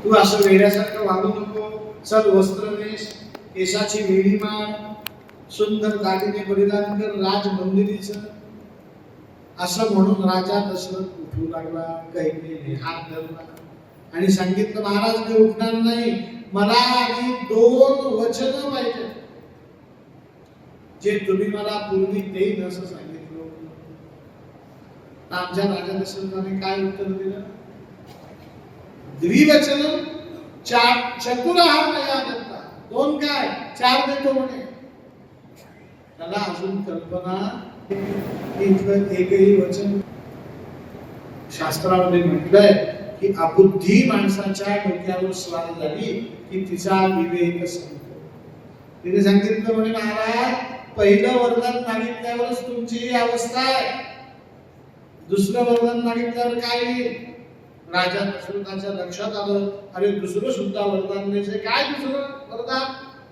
तू असं वेड्यासारखं वागू नको, चल वस्त्र नेस, केसाची वेडी मार, सुंदर दागिने परिधान कर, राजमंदिरीचं. असं म्हणून राजा दशरथ उठू लागला. कैकेयीने हात धरला आणि सांगितलं, महाराज मी उठणार नाही, मला आणि 2 वचन पाहिजे जे तुम्ही मला पूर्वी देईन असं सांगितलं. आमच्या राजा दशरथाने काय उत्तर दिलं? द्विवचन चतुरः मया दत्ता. 2 काय 4 देतो म्हणे. त्याला अजून कल्पना इथलं एकही वचन. शास्त्रामध्ये म्हटलंय की अबुद्धी माणसाच्या डोक्यावर स्वार झाली की तिचा विवेक संपतो. तिने सांगितलं म्हणे, महाराज पहिलं वरदान मागितल्यावरच तुमची ही अवस्था आहे, दुसरं वरदान मागितल्यावर काय येईल? राजा दशरथाच्या लक्षात आलं, अरे दुसरं सुद्धा वरदान द्यायचे. काय दुसरं वरदान?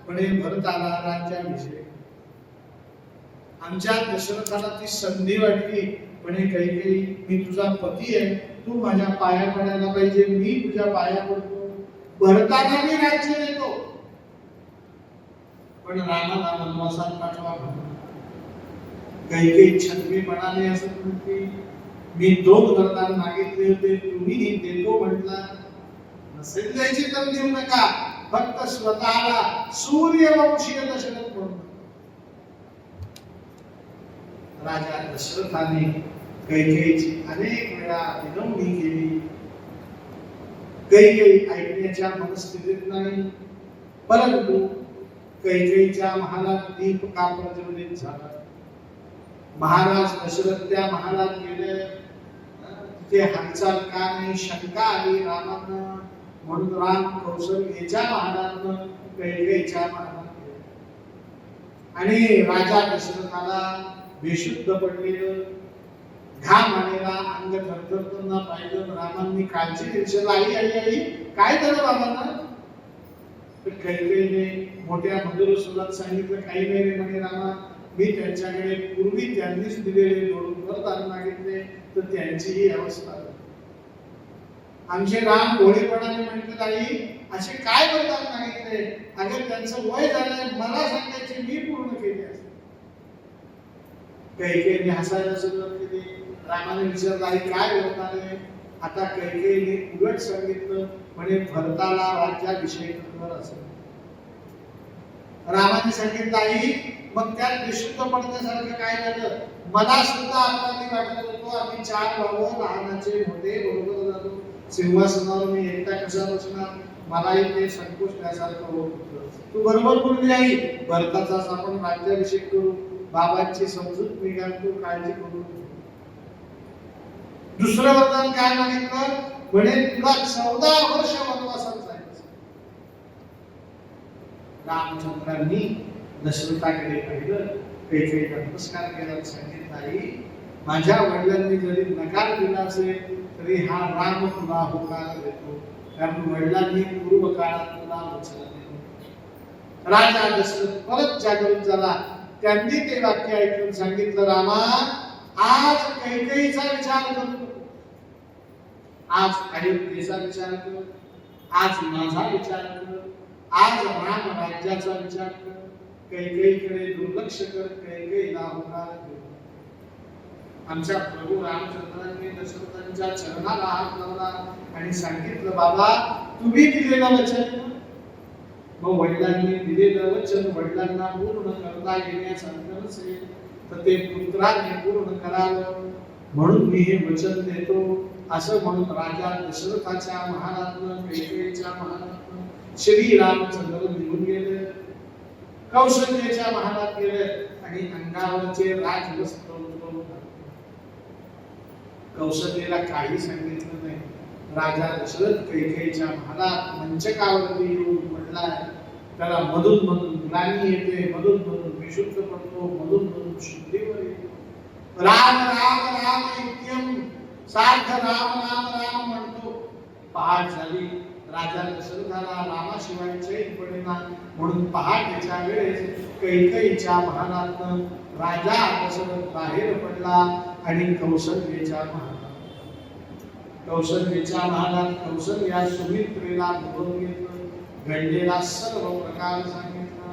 म्हणे भरताला राज्याभिषेक. आमच्या दशरथाला ती संधी वाटली. म्हणे कैकेयी मी तुझा पती आहे, तू माझ्या पाया पडायला पाहिजे, मी तुझ्या पाया पडतो, भरताना मी राज्य देतो, पण रामाला वनवासात पाठवा. कैकेयी छलमीपणाने असं म्हणते, मी 2 वरदान मागितले होते, तुम्ही देतो म्हटला. नसेल द्यायची तर देऊ नका, फक्त स्वतःला सूर्यवंशीय दशरथ म्हणून. राजा दशरथाने कैकेयीची अनेक वेळा विनवणी केली. कैकेयी ऐकण्याच्या मनस्थितीत नाही, परंतु कैकेयीच्या महालात दीप का प्रज्वलित झाला. महाराज दशरथ त्या महालात गेले, ते हालचाल का नाही शंका आली रामांना. म्हणून राम कौशल्याच्या महालात कैकेयीच्या महालात गेले आणि राजा दशरथाला बेशुद्ध पडलेलं, घाम आलेला, अंग थरथरताना पाहिलं. रामांनी काळजी घेतली, आई आई आई काय झालं बाबांना? कैकेयीने मोठ्या मधुर स्वरात सांगितलं, काही नाही रे म्हणे रामा, मी त्यांच्याकडे पूर्वी त्यांनीच दिलेले 2 वरदान मागितले तर त्यांची ही अवस्था. आमचे राम भोळेपणाने म्हटले, आई असे काय वरदान मागितले? अगर त्यांचं वय झालंय, मला सांगायचे, मी पूर्ण केले असते. कैकेयीने हसायला सुरुवात केली. रामाने विचारलं, आई काय वरदान आहे? आता कैकेयीने उलट सांगितलं, म्हणे भरताला राज्याभिषेक कर असेल. रामाने सांगितलं, आई मग त्यात विशुद्ध पडण्यासारखं काय झालं? मला सुद्धा अपराधी वाटत होतो, आम्ही 4 भाऊ, लहानाचे मोठे बरोबर झालो, सिंहासनावर मी एकटा कसा बसणार? मलाही ते संकोच त्यासारखं होत होतं. तू बरोबर बोलली आई, भरताचाच आपण राज्याभिषेक करू, बाबांची समजूत मी घालतो, काळजी करू. दुसरं वरदान काय मागितलं? म्हणे तुला 14 वर्ष वनवासात जायचं. रामचंद्रांनी दशरथाकडे पाहिलं, कैकेयीला नमस्कार केला, सांगितलं, आई माझ्या वडिलांनी जरी नकार दिला असेल तरी हा राम तुला होकार देतो, कारण वडिलांनी पूर्व काळात तुला वचन दिलं. राजा दशरथ परत जागृत झाला. त्यांनी ते वाक्य ऐकून सांगितलं, रामा आज कैकेयीचा विचार करतो, आज अयोध्येचा विचार कर, आज माझा विचार कर, आज राम राज्याचा विचार कर. कैकेयीकडे दुर्लक्ष कर, कैकेयीला होकार दे. आमच्या प्रभू रामचंद्रांनी दशरथांच्या चरणाला हात लावला आणि सांगितलं, बाबा तुम्ही दिलेलं वचन, मग वडिलांनी दिलेलं वचन वडिलांना पूर्ण करता येण्यासारखं नसेल तर ते पुत्राने पूर्ण करावं, म्हणून मी हे वचन देतो. असं म्हणून राजा दशरथाच्या महालातनं, कैकेयीच्या महालातनं श्री रामचंद्र निघून गेले, कौशल्याच्या महालात गेले आणि अंगावरचे राजवस्त्र उतरवून कौशल्याला काही सांगितलं नाही. राजा दशरथ कैकेयीच्या महालात मंचकावरती येऊन पडलाय. त्याला मधून मधून ग्लानी येते, मधून मधून विशुद्ध पडतो, मधून मधून शुद्धीवर येतो. राम राम राम नित्यम सारखं राम राम राम म्हणतो. पहाट झाली. राजा दशरथाला रामाशिवाय चैन पडेना, म्हणून पहाटेच्या वेळेस कैकेयीच्या महालातनं राजा दशरथ बाहेर पडला आणि कौशल्याच्या महालात कौशल्येच्या महालात कौशल्या सुमित्रेला बोलवून घेतलं, घडलेला सर्व प्रकार सांगितला.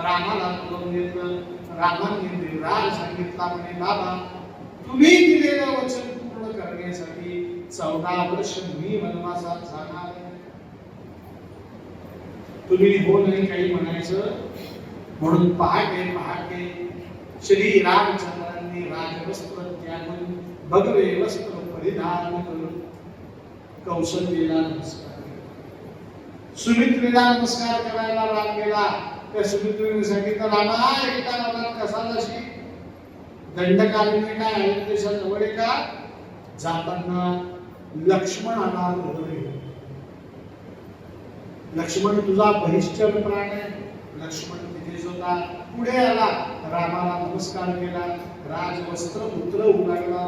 रामाला बोलवून घेतलं, रामाने निर्धार सांगितला, म्हणे बाबा तुम्ही दिलेलं वचन पूर्ण करण्यासाठी 14 वर्ष मी वनवासात जाणार आहे. तुम्ही हो नाही काही म्हणायचं. म्हणून पहाटे पहाटे श्री रामचंद्रांनी राजवस्त्र त्यागून भगवे वस्त्र परिधान करून कौशल्येला नमस्कार केला. सुमित्रेला नमस्कार करायला राम गेला. त्या सुमित्रेने सांगितलं, रामा एकटा मनात कसा जाशी? दंडकालीने काय अयोध्येच्या जवळ का? जाताना लक्ष्मणाला बरोबर. लक्ष्मण तुझा बहिष्ठर प्राण आहे. लक्ष्मण तिथेच होता. पुढे आला, रामाला नमस्कार केला, राजवस्त्र उतरवू लागला.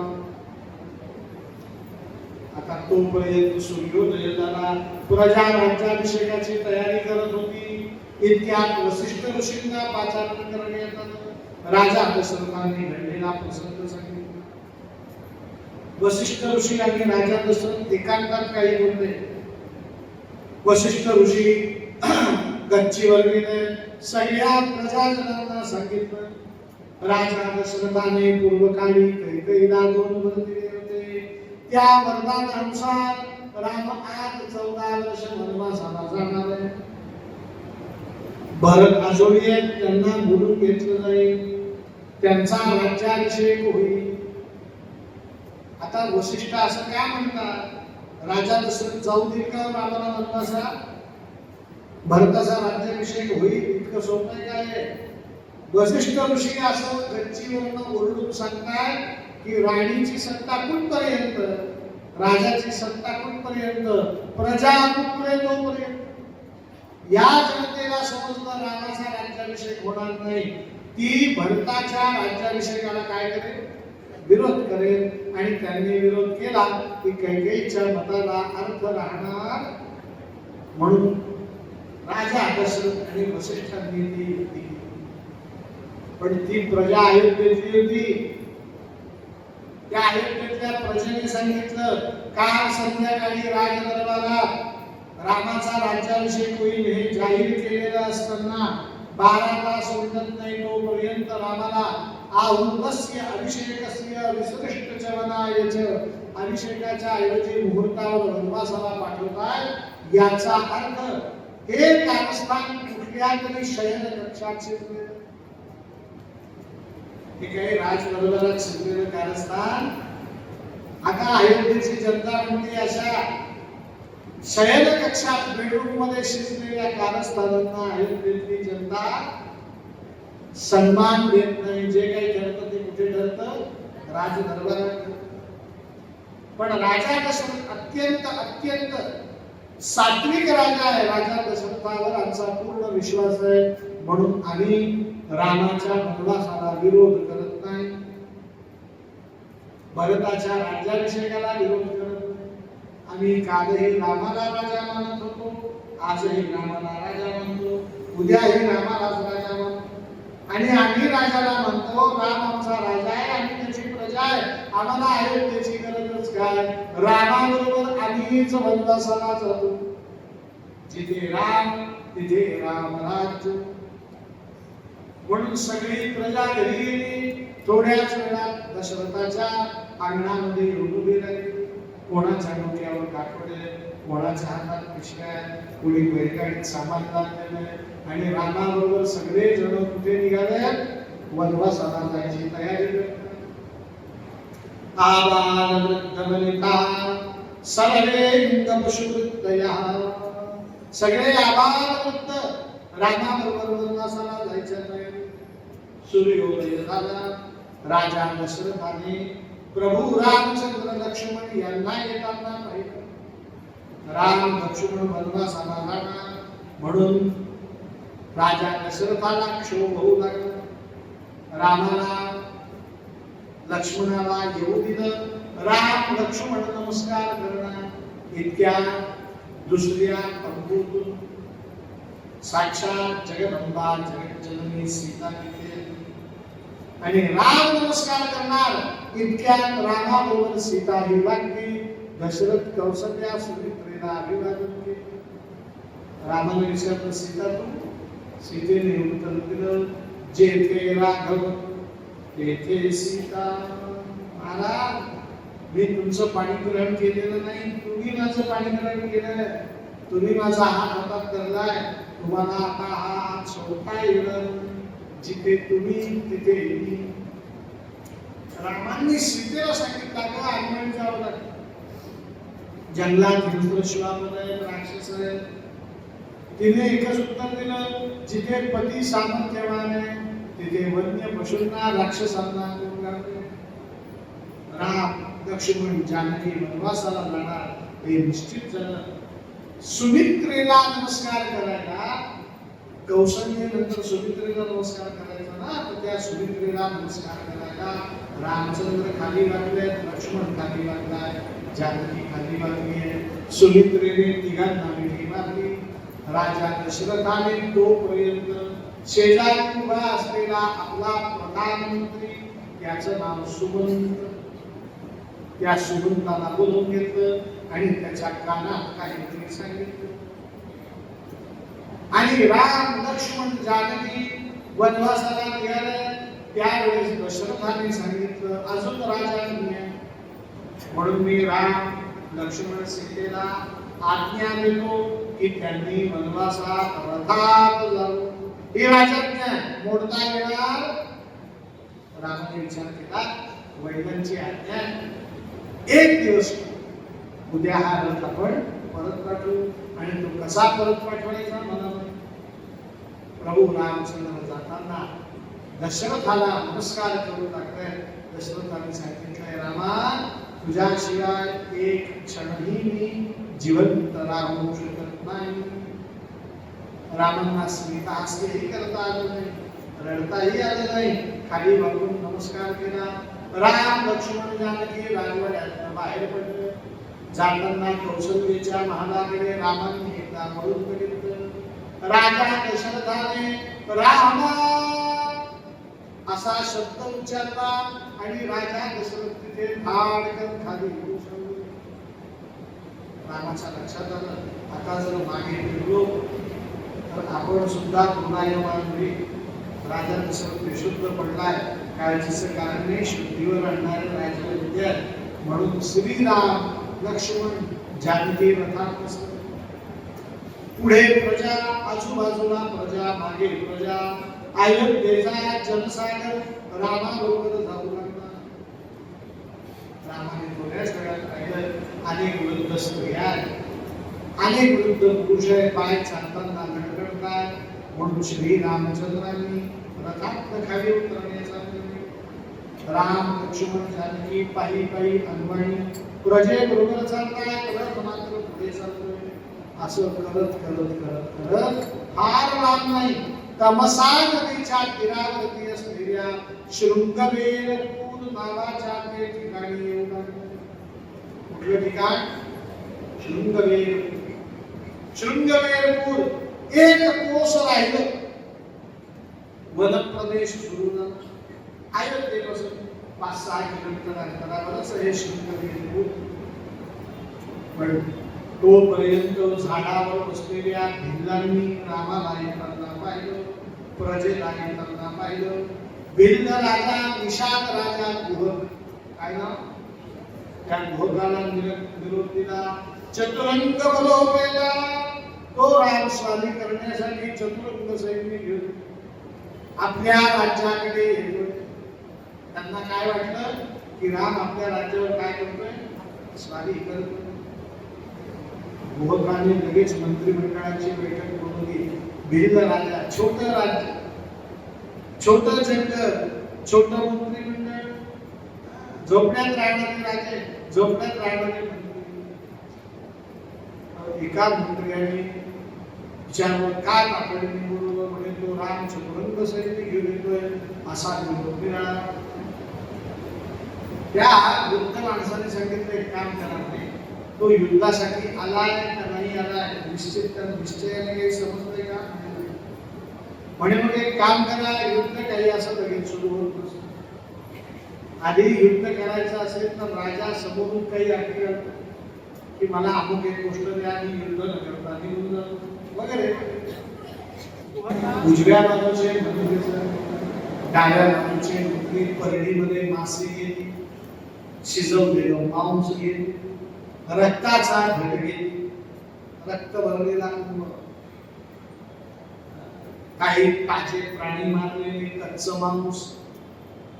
आता तोपर्यंत सूर्योदय झाला. प्रजा राज्याभिषेकाची तयारी करत होती. इतक्यात वसिष्ठ ऋषींना पाचारण करण्यात आलं. राजा दशरथाने घडलेला प्रसंग सांगितला. वसिष्ठ ऋषी आणि राजा दशरथ एकांतात काही बोलले. वसिष्ठ ऋषी गच्चीवर गेले, सगळ्या प्रजाजनांना सांगितलं. राजा दशरथाने पूर्वकाळी कैकेयीला 2 वर दिले होते. त्या वरदानानुसार राम आज 14 वर्ष वनवासाला जाणार आहे. भरत आजोळी आहेत, त्यांना बोलून घेतलं जाईल, त्यांचा राज्याभिषेक होईल. आता वसिष्ठ असं काय म्हणतात, राजा दशरथ जाऊ देईल का रामाला वनवासात? भरताचा राज्याभिषेक होईल इतकं सोपं काय? वसिष्ठ ऋषी असं गच्चीवरून ओरडून सांगतात की राणीची सत्ता कुठपर्यंत, राजाची सत्ता कुठपर्यंत, प्रजा कुठपर्यंत तोपर्यंत. या जनतेला समजलं रामाचा राज्याभिषेक होणार नाही, ती भरताच्या राज्याभिषेकाला काय करेल? विरोध करेल. आणि त्यांनी विरोध केला की कैकेयीच्या मताला अर्थ राहणार. म्हणून राजा दशरथ आणि वसिष्ठांनी ती युक्ती केली. पण ती प्रजा अयोध्येतली होती. त्या अयोध्येतल्या प्रजेने सांगितलं, काल संध्याकाळी राजदरबारात रामाचा राज्याभिषेक होईल हे जाहीर केलेलं असताना 12 तास उलटत नाही तोपर्यंत रामाला आहुतस्य अभिषेकस्य विसृष्ट चवनायच अभिषेकाच्या ऐवजी मुहूर्तावर वनवासाला पाठवताय. याचा अर्थ हे कारस्थान कुठल्या तरी शयन कक्षात शिरले. हे काही राजदरबारात शिरलेलं कारस्थान. आता अयोध्येची जनता म्हणते अशा शयन कक्षात बेडरूम मध्ये शिरलेल्या कारस्थानांना अयोध्येतली जनता सन्मान देत नाही. जे काही ठरतं ते कुठे ठरतं? राजदरबारात. पण राजा दशरथ अत्यंत सात्विक राजा आहे. राजा दशरथावर आमचा पूर्ण विश्वास आहे, म्हणून आम्ही रामाच्या वनवासाला विरोध करत नाही, भरताच्या राज्याभिषेकाला विरोध करत नाही. आम्ही कालही रामाला राजा मानत होतो, आजही रामाला राजा मानतो, उद्याही रामालाच राजा मानतो. आणि आम्ही राजाला म्हणतो, राम आमचा राजा आहे, आम्ही त्याची प्रजा आहे, आम्हाला अयोध्येची गरजच काय? रामाबरोबर आम्हीच वनवासाला जातो. जिथे राम तिथे रामराज्य. म्हणून सगळी प्रजा घरी गेली. थोड्याच वेळात दशरथाच्या अंगणामध्ये येऊन उभी राहिली. कोणाच्या डोक्यावर काठोडे, कोणाच्या हातात पिशव्या, कोणी बैलगाडीत सामान लादलेलं. आणि रामाबरोबर सगळे जण कुठे निघाले? वनवासाला जायची तयारी करतात. आबालवृद्धवनिता सर्वे इंद्रपशुवृत्तयः. सगळे आबालवृद्ध रामाबरोबर वनवासाला जायच्या तयारी. सूर्योदय झाला. राजा दशरथाने प्रभू रामचंद्र लक्ष्मण यांना येताना पाहिलं. राम लक्ष्मण वनवासाला जाणार म्हणून राजा दशरथाला क्षोभ होऊ लागला. रामाला लक्ष्मणाला येऊ दिलं. राम लक्ष्मण नमस्कार करणार. इतक्या दुसऱ्या अद्भुत साक्षात जगदंबा जगज्जननी सीता तिथे. आणि राम नमस्कार करणार इतक्यात रामाबरोबर सीता ही लागली. दशरथ कौसल्या सुमित्रेला अभिवादन केले. रामाने विचारलं, सीता तू? सीतेने उत्तर दिलं, जेथे राघव तेथे सीता. महाराज, मी तुमचं पाणी ग्रहण केलेलं नाही, तुम्ही माझं पाणी ग्रहण केलं. तुम्ही माझा हात हातात धरलाय. तुम्हाला आता हा हात सोडता येईल. जिथे तुम्ही तिथे मी. रामांनी सीतेला सांगितलं, हनुमानच्या अवतार जंगलात हिंस्रश्वापद आहे, राक्षस आहे. तिने एकच उत्तर दिलं, जिथे पती सामर्थ्यवान आहे तिथे वन्य पशूंना राक्षसांना राम लक्ष्मण जानकी वनवासाला जाणार हे निश्चित झालं. सुमित्रेला नमस्कार करायला, कौशल्य नंतर सुमित्रेला नमस्कार करायचा ना, तर त्या सुमित्रेला नमस्कार करायला रामचंद्र खाली लागले, लक्ष्मण खाली लागलाय, जानकी खाली लागली आहे. सुमित्रेने तिघांना मिठी मारली. राजा दशरथाने तोपर्यंत शेजारी उभा असलेला आपला प्रधानमंत्री, त्याचं नाव सुमंत, त्या सुमंताला बोलवून घेतलं आणि त्याच्या कानात काहीतरी सांगितलं. आणि राम लक्ष्मण जानकी वनवासाला निघाले. त्यावेळेस दशरथाने सांगितलं, अजून राजा नाही, म्हणून मी राम लक्ष्मण सीतेला आज्ञा देतो की त्यांनी वनवासात रथात जावं. ही राजाज्ञा मोडता येणार? रामाने विचार केला, वडिलांची आज्ञा, एक दिवस उद्या हा रथ आपण परत पाठवू. आणि तो कसा परत पाठवायचा मला प्रभू रामचंद्र जाताना दशरथाला नमस्कार करू लागले. दशरथाने सांगितलंय, रामा, तुझ्याशिवाय एक क्षणही मी जिवंत राहू शकत नाही. रामांना स्मित हास्यही करता आलं नाही, रडताही आलं नाही. खाली बघून नमस्कार केला. राम लक्ष्मण जानकी राजवाड्यात बाहेर पडले. जाताना कौशल्येच्या महालाकडे रामांनी एकदा वळून बघितलं. राजा दशरथाने रामा असा शब्द उच्चारला आणि राजा दशरथ तिथे धाडकन खाली बसले. रामाच्या लक्षात आलं, आता जर मागे फिरलो तर आपण सुद्धा गुणायमान होईल. राजा दशरथ विशुद्ध पडलाय, काळजीचं कारण नाही, शुद्धीवर आणणारे राजाला विद्या. म्हणून श्रीराम लक्ष्मण जानकी रथात बसले. पुढे प्रजा, आजूबाजूला प्रजा, मागे प्रजा. अयोध्येचा जनसागर रामाबरोबर जाऊ लागला. रामाने थोड्याच वेळात पाहिलं, अनेक वृद्ध स्त्रिया, अनेक वृद्ध पुरुष पाय चालताना गडगडतात. म्हणून श्री रामचंद्रांनी रथात खाली उतरण्याचा निर्णय. राम लक्ष्मण जानकी पायी पायी अनवाणी प्रजेबरोबर चालताय, रथ मात्र पुढे चालतोय. असं करत करत करत करत फार लांब नाही, तमसा नदीच्या तीरावरती असलेल्या शृंगवेरपूर नावाच्या ते ठिकाणी येऊन लागले. कुठलं ठिकाण? शृंगवेरपूर. शृंगवेरपूर एक कोस राहिलं, वनप्रदेश सुरू झाला. अयोध्येपासून 5-6 किलोमीटर अंतरावरच हे शृंगवेरपूर. पण तोपर्यंत झाडावर बसलेल्या भिल्लांनी रामाला येताना पाहिलं, प्रजेला येताना पाहिलं. भिल्ल राजा, निषाद राजा गुहक, काय नाव, त्या गुहकाला निरोप दिला. चतुरंग बलोपेला, तो राम स्वामी करण्यासाठी चतुरंग सैन्य घेऊन आपल्या राज्याकडे येतोय. त्यांना काय वाटलं की राम आपल्या राज्यावर काय करतोय, स्वामी करतोय. गुहकाने लगेच मंत्रिमंडळाची बैठक बोलवली. भिल्ल राजा, छोटं राज्य, छोटं जंगल, छोटं मंत्रिमंडळ, झोपड्यात राहणारे राजे, झोपड्यात राहणारे मंत्री. एका मंत्र्याने विचारलं, काय तातडीने बोलवलं? म्हणे, तो राम चतुरंग सैन्य घेऊन येतोय असा निरोप मिळाला. त्या वृद्ध माणसाने सांगितलं, एक काम करा, तो युद्धासाठी आलाय का नाही आलाय निश्चित निश्चयाने काही समजतंय का? म्हणे मग एक काम करा, युद्ध काही असं लगेच सुरू होत नसतं. आधी युद्ध करायचं असेल तर राजा समोरून काही अटी की मला अमुक एक गोष्ट द्या आणि युद्ध न करता निघून जातो वगैरे. उजव्या बाजूचे मंदिराचं, डाव्या बाजूचे मंदिर, परडीमध्ये मासे येईल, शिजवलेलं मांस येईल, रक्ताचा घट घेईल, रक्त भरलेला कुंभ, काही ताजे प्राणी मारलेले, कच्चं मांस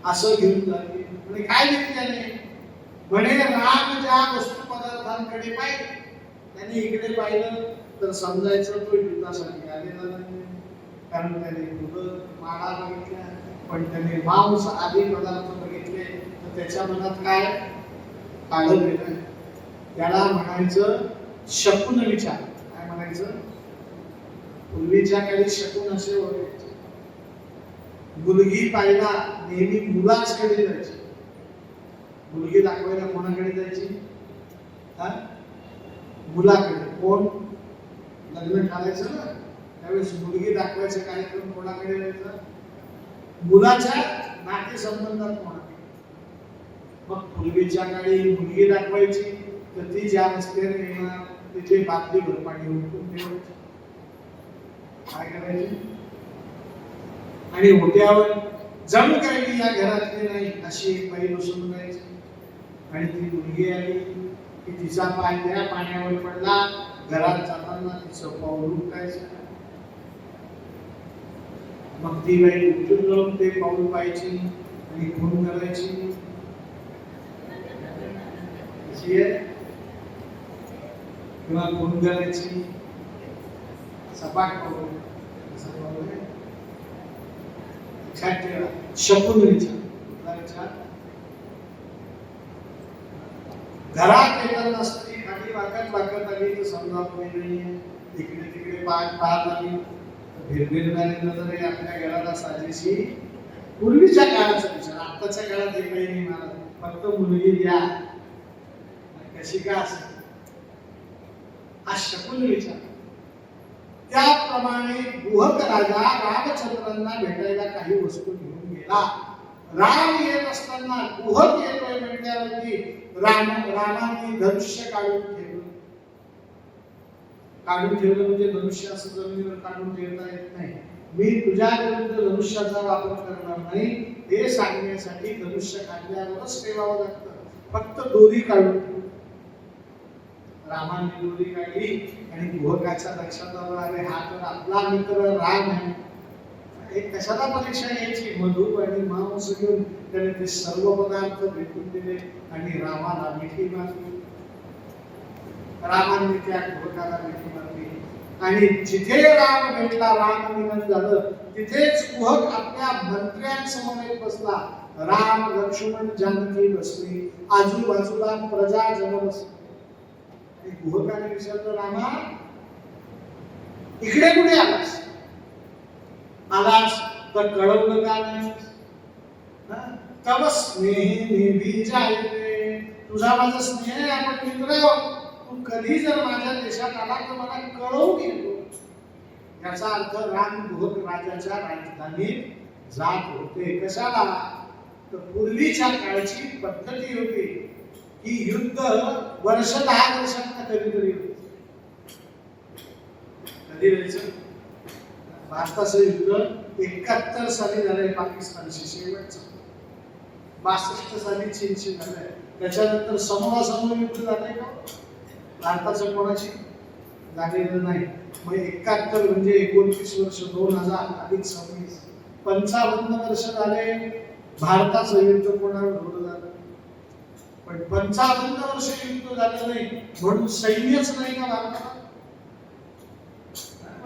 असं घेऊन जाते. म्हणजे काय घेतल्याने म्हणे राम ज्या वस्तू पदार्थांकडे पाहिजे त्यांनी इकडे पाहिलं तर समजायचं तो युद्धासाठी आलेला नाही, कारण त्याने दूध माळा बघितल्या, पण त्याने मांस आदी पदार्थ बघितले तर त्याच्या मनात काय काढलं गेलं. त्याला म्हणायचं शकुन विचार. काय म्हणायचं? पूर्वीच्या काळी शकुन असे ओळखायचे. मुलगी पाहिला नेहमी मुलाचकडे जायची. मुलगी दाखवायला कोणाकडे जायची? मुलाकडे. कोण लग्न करायचं ना त्यावेळेस मुलगी दाखवायचा कार्यक्रम कोणाकडे जायचा? मुलाच्या नातेसंबंधात कोणाकडे. मग पूर्वीच्या काळी मुलगी दाखवायची तर ती ज्या रस्त्याने येणार तिथे बादली भर पाणी उठून ठेवायची. काय करायची? आणि ओट्यावर जणू काही या घरातली नाही अशी एक बाई बसून जायची. आणि ती मुलगी आली की तिचा पाय त्या पाण्यावर पडला, घरात जाताना तिचं पाऊल उठायचं. मग ती बाई उठून जाऊन ते पाऊल पाहायची आणि खून करायची. किंवा खून करायची सपाट पाऊल. शकुन विचार. घरात येतात नसती खाली वाकत आली तर समजा कोणी नाहीये, इकडे तिकडे पाहत आली भिरभिरणारी नजर आपल्या घराला साजेशी. पूर्वीच्या काळाचा विचार, आताच्या काळात हे काही नाही मला फक्त मुलगी द्या कशी का असेल हा शकुन विचार. त्याप्रमाणे गुहक राजा रामचंद्रांना भेटायला काही वस्तू घेऊन गेला. राम येत असताना गुहक येतोय म्हटल्यावरती रामाने धनुष्य काढून ठेवलं. म्हणजे धनुष्य असं जमिनीवर काढून ठेवता येत नाही. मी तुझ्या विरुद्ध धनुष्याचा वापर करणार नाही हे सांगण्यासाठी धनुष्य काढल्यावरच ठेवावं लागतं. फक्त दोरी काढून रामाने दोरी काढली आणि गुहकाच्या लक्षात आलं अरे हा तर आपला मित्र राम आहे. एक कशाला परीक्षा यायची? मधु आणि मांस घेऊन त्याने ते सर्व पदार्थ भेटून दिले आणि रामाला मिठी मारली. रामाने त्या गुहकाला मिठी मारली आणि जिथे राम भेटला, राम मिलन झालं, तिथेच गुहक आपल्या मंत्र्यांसमोर बसला. राम लक्ष्मण जानकी बसली, आजूबाजूला प्रजाजन बसली. गुहकाने विचारलं रामा इकडे कुठे आलास? तर कळवलं का नाही? तव स्नेह निभी जायते. तुझा माझा स्नेह आहे, आपण मित्र आहोत. तू कधी जर माझ्या देशात आला तर मला कळवून येतो. याचा अर्थ राम गुहक राजाच्या राजधानीत जात होते. कशाला? तर पूर्वीच्या काळची पद्धती होती की युद्ध वर्ष 10 वर्षांना कधीतरी होतं. कधी व्हायचं? भारताचं युद्ध 71 साली झालंय पाकिस्तानशी शेवटचं. 62 साली चीनशी झालंय. त्याच्यानंतर समोरासमोर युद्ध झालंय का भारताचं कोणाशी? झालेलं नाही. मग 71 म्हणजे 29 वर्ष, 2000 अधिक 26 55 वर्ष झाले भारताचं युद्ध कोणावर होतं झालं. पण 55 वर्ष युद्ध झालं नाही म्हणून सैन्यच नाही का भारताला?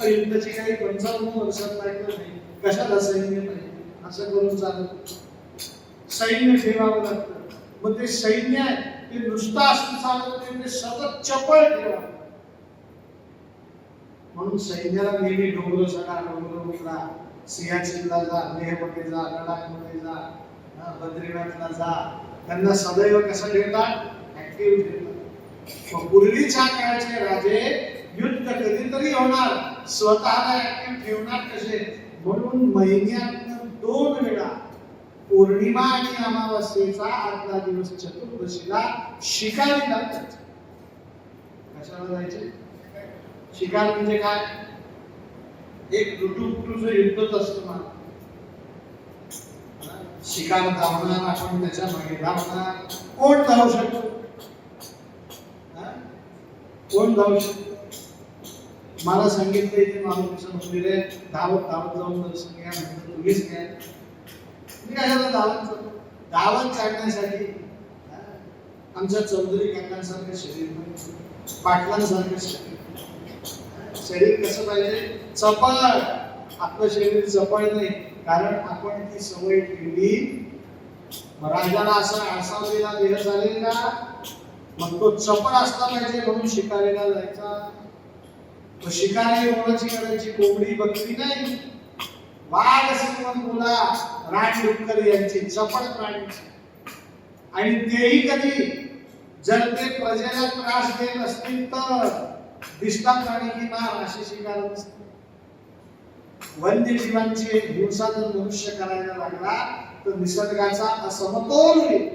युद्धाची काही 55 वर्षात लागलं नाही. कशाला सैन्य नाही? असं करून चालत. सैन्य ठेवावं लागतं. मग ते सैन्य ते नुसतं असं चालत नाही, ते सतत चपळ ठेवा. म्हणून सैन्याला नेहमी डोंगर चढा, डोंगर उतरा, सियाचीनला जा, लेहमध्ये जा, लडाखमध्ये जा, बद्रीनाथला जा. त्यांना सदैव कसं ठेवतात? ऍक्टिव्ह ठेवतात. पूर्वीच्या काळाचे राजे युद्ध कधीतरी होणार, स्वतःला ऍक्टिव्ह ठेवणार कसे? म्हणून महिन्यात 2 वेळा पौर्णिमा आणि अमावस्येचा आदला दिवस चतुर्दशीला शिकारीला जायचं. कशाला जायचे? शिकार म्हणजे काय? एक ऋतूचं युद्धच असतं ना. शिकार धावणार, आपण त्याच्या मागे धावणार. कोण धावू शकतो? कोण धावू शकतो? मला सांगितलं इथे मारुतीचं मंदिर आहे, धावत धावत जाऊन दर्शन घ्या. म्हणजे तुम्हीच घ्या. मी काय धावत काढण्यासाठी आमच्या चौधरी काकांसारखं शरीर नाही, पाटलांसारखं शरीर कसं पाहिजे? चपळ. आपलं शरीर चपळ नाही, कारण आपण ती सवय ठेवली. राजाला असा वेळा देह चालेल का? मग तो चपळ असला पाहिजे, म्हणून शिकारीला जायचा. शिकारी होण्याची करायची कोंबडी बकरी नाही, वाघ सिंह मुला रानडुक्कर यांची चपळ प्राणी. आणि तेही कधी जर ते प्रजेला त्रास देत असतील तर दिसता प्राणी की मार अशी शिकार नसते. वन्यजीवांची एक हिंसा जर मनुष्य करायला लागला तर निसर्गाचा असमतोल होईल.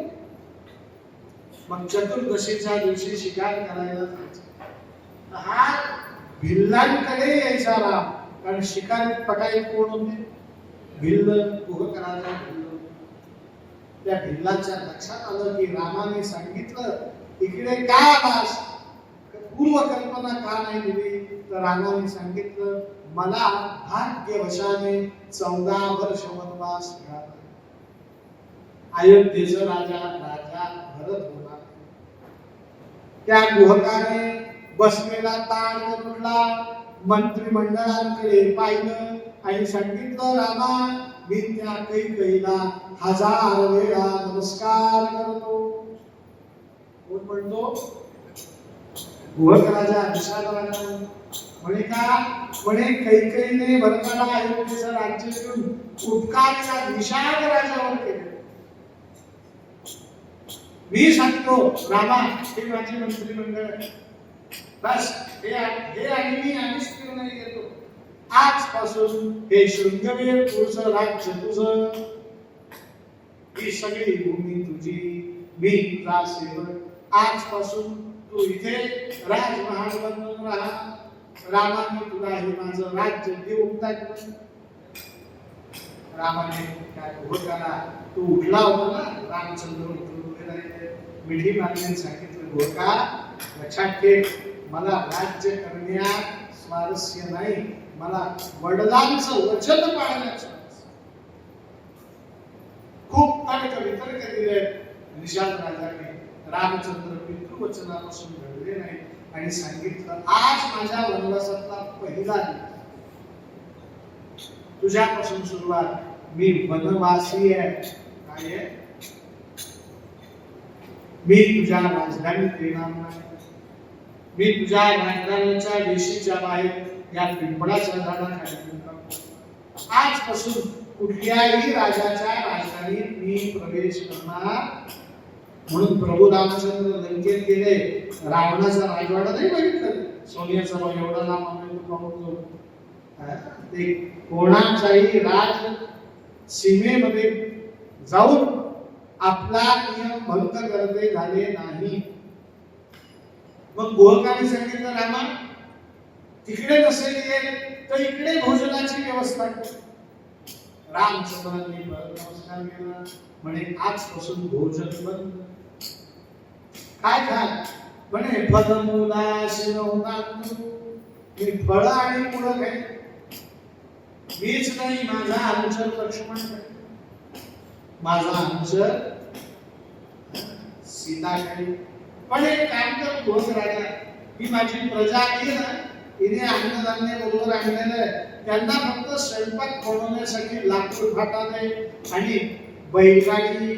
मग चतुर्दशीच्या दिवशी शिकार करायला जायचं. हा भिल्लांकडे यायचा राम, कारण शिकारीत पटाई कोण होते? भिल्ल, कुहकराजा भिल्ल. त्या भिल्लाच्या लक्षात आलं की रामाने सांगितलं इकडे का आलास? पूर्वकल्पना का नाही दिली? तर रामाने सांगितलं मला भाग्यवशाने 14 वर्ष वनवास मिळाला. अयोध्येचा राजा भरत होणार. त्या गुहकाने बसलेला ताण करूनला मंत्रिमंडळाकडे पाहिलं आणि सांगितलं रामा मी त्या कैकेयीला 1000 वेळा नमस्कार करतो. कोण म्हणतो? गुहक राजा विशाल राजा म्हणे का? म्हणे कैकेयीने भरताला अयोध्येचं राज्य देऊन उपकार या विशाल राजावर केले. मी सांगतो रामा हे माझे मंत्रिमंडळ बस हे आणि मी आम्हीच निर्णय घेतो. आजपासून हे शृंगवेर पुढचं राज्य तुझं, ही सगळी भूमी तुझी, मी तुझा सेवक. आजपासून तू इथे राजमहाल बनवून राहा. रामाने तुला हे माझं राज्य देऊन टाकलं. रामाने काय घोटाला तू उठला होता ना, रामचंद्र उठून राहिले, मिठी मारली, सांगितलं घोटा लक्षात ठेव, मला राज्य करण्यात स्वारस्य नाही, मला वडिलांचं वचन पाळण्याचं. खूप तर्क वितर्क दिले निशाल राजाने. रामचंद्र पितृवचनापासून घडले नाही आणि सांगितलं आज माझ्या वनवासातला पहिला दिवस, तुझ्यापासून सुरुवात. मी वनवासी आहे. काय आहे? मी तुझ्या राजधानीत येणार नाही. मी तुझ्या राजधानीच्या वेशीच्या बाहेर या पिंपळाच्या झाडाखाली आजपासून कुठल्याही राजाच्या राजधानीत मी प्रवेश करणार. म्हणून प्रभू रामचंद्र लंकेत गेले. रावणाचा राजवाडा नाही बघितलं, सोन्याचा एवढा लांब आम्ही पाहतो. ते कोणाच्याही राज सीमेमध्ये जाऊन आपला नियम भंग करते झाले नाही. मग गोहकाने सांगितलं रामा तिकडे नसेल तर इकडे भोजनाची व्यवस्था कर. रामचंद्रांनी नमस्कार केला. म्हणे आजपासून भोजन बंद. काय काय? म्हणे फलमूला शिरोनांतू, मी फळ आणि मुळं खाईन. मीच नाही, माझा अनुचर लक्ष्मण खाईल, माझा अनुचर सीता खाईल. पण एक काम कर भोज राजा, ही माझी प्रजा आहे ना, हिने अन्नधान्य बरोबर आणलेलं आहे. त्यांना फक्त स्वयंपाक बनवण्यासाठी लाकूड फाटा दे आणि बैलगाडी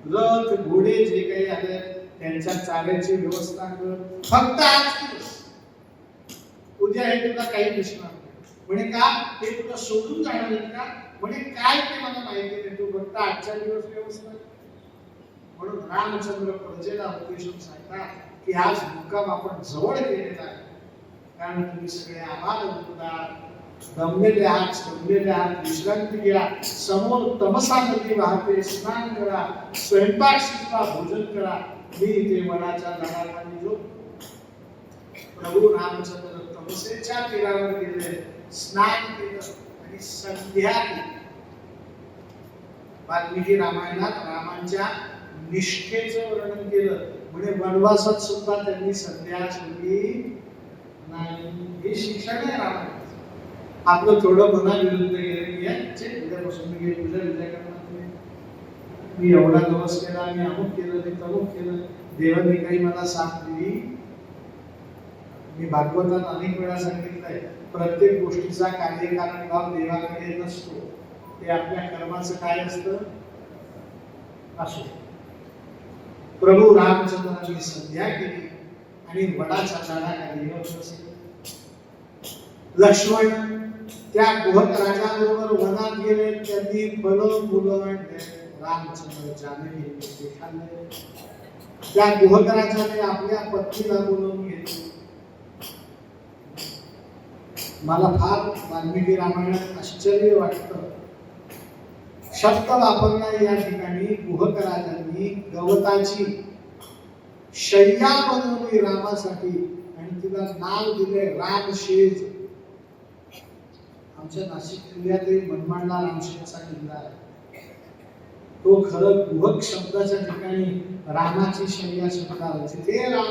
रथ घोडे जे काही आले त्यांच्या चाऱ्याची व्यवस्था कर. फक्त आज दिवस, उद्या हे तुला काही दिसणार नाही. म्हणे का? ते तुला सोडून जाणार आहेत का? म्हणे काय ते मला माहिती नाही, तू फक्त आजच्या दिवस व्यवस्था. म्हणून रामचंद्र प्रजेला उद्देशून सांगतात की आज मुक्काम आपण जवळ केलेला आहे, कारण तुम्ही सगळे आम्हाला दमलेले आहात, संपलेले आहात, विश्रांती घ्या. समोर तमसा नदी वाहते, स्नान करा, स्वयंपाक शिकवा, भोजन करा. मी इथे वनाच्या झाडाखाली जो प्रभू रामचंद्र तमसेच्या तीरावर गेले, स्नान केलं आणि संध्या केली. वाल्मिकी रामायणात रामांच्या निष्ठेचं वर्णन केलं. म्हणजे वनवासात सुद्धा त्यांनी संध्या सोडली नाही. हे शिक्षण आहे रामायण. आपलं थोडं मनाविरुद्ध गेलं, उद्यापासून मी पूजा करणार, मी एवढा दिवस केला, मी अमुक केलं, मी तमुक केलं, देवाने काही मला साथ दिली. मी भागवतात अनेक वेळा सांगितलंय, प्रत्येक गोष्टीचा कार्यकारण भाव देवाकडे नसतो, ते आपल्या कर्माचं काय असतं असो. प्रभू रामचंद्रांनी संध्या केली आणि वडाच्या झाडाखाली येऊन बसले. लक्ष्मण त्या गुहक राजाबरोबर वनात गेले. त्यांनी फळं फुलं आणले. रामचंद्र जानकी खाल्ले. त्या गुहक राजाने आपल्या पत्नीला बोलवून घेतले. मला फार वाल्मिकी रामायणात आश्चर्य वाटतं. शब्द वापरला या ठिकाणी. गुहक राजांनी गवताची शय्या बनवली रामासाठी आणि तिला नाव दिले रामशेज. आमच्या नाशिक जिल्ह्यात मनमाडला रामशेजचा किल्ला आहे. तो खरं गुहक शब्दाच्या ठिकाणी रामाची शय्या शब्द आला, तिथे राम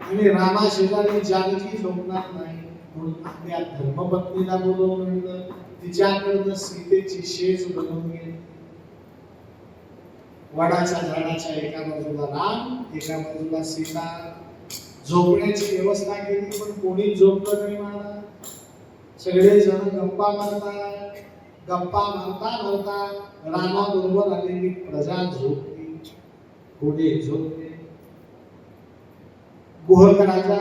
आणि रामा शेजारी जानकी झोपणार नाही म्हणून आपल्या धर्मपत्नीला बोलवून आणलं. तिच्याकडनं सीतेची शेज बनवून गेली. वडाच्या झाडाच्या एका बाजूला राम, एका बाजूला सीता. झोपण्याची व्यवस्था केली पण कोणी झोपलं नाही महाराज. सगळे जण गप्पा मारतात. गप्पा मारता रामाबरोबर आलेली प्रजा झोपली, घोडे झोपले. गुहक राजा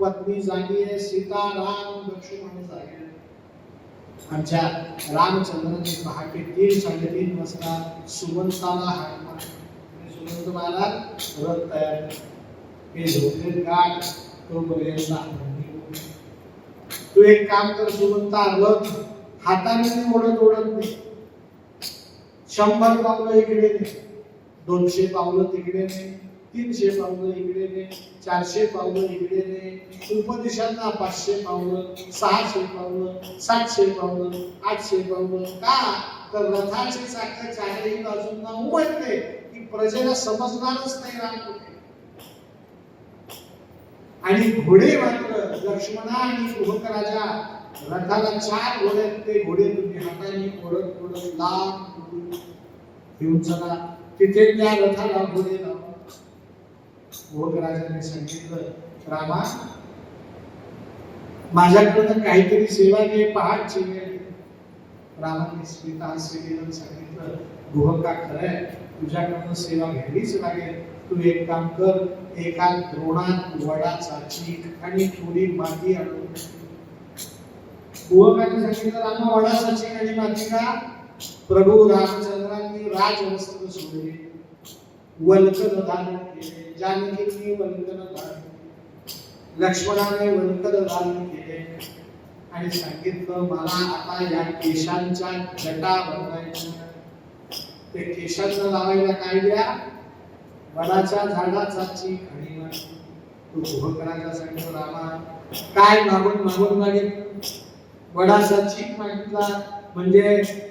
पत्नी जागी आहे, सीता राम लक्ष्मण जागे. आमच्या रामचंद्रांनी पहाटे 3-3:30 वाजता सुमंताला हाक मारली. सुमंत महाराज रथ तयार, हे झोपले गाठ तोपर्यंत तू एक काम कर सुमंता, रथ हाताने ओढत नाही. 100 पावलं इकडे ने, 200 पावलं तिकडे ने, 300 पावलं इकडे ने, 400 पावलं इकडे ने, उपदिशांना 500 पावलं, 600 पावलं, 700 पावलं, 800 पावलं. का तर रथाचे चाक चारही बाजूंना उमटले की प्रजेला समजणारच नाही राम कुठे. आणि घोडे मात्र लक्ष्मणा आणि गुहक राजा रथाला 4 घोडे, ते घोडे तुम्ही हाताने ओढत लांब घेऊन चला. तिथे त्या रथाला घोडे लावा. गुहक राजाने सांगितलं, रामा माझ्याकडनं काहीतरी सेवा घे, पहाटची वेळ. रामाने सीता केलं, सांगितलं, गुहका खरंय तुझ्याकडनं सेवा घ्यावीच लागेल. तू एक काम कर, एका द्रोणात वडाचा चीक आणि थोडी माती आणून. गुहकाने सांगितलं, रामा वडाचा चीक आणि माती का? प्रभू रामचंद्रांनी राजवस्त्र सोडले, वल्कल धारण केले, जानकींनी वल्कल धारण केले, लक्ष्मणाने वल्कल धारण केले आणि सांगितलं, मला आता या केशांच्या जटा बनवायच्या. ते केशांना लावायला काय द्या? वडाच्या झाडाचा चीक आणि माती. तो गुहक राजा सांगितलं, रामा काय मागून मागितलं? वडाचा चीक मागितला म्हणजे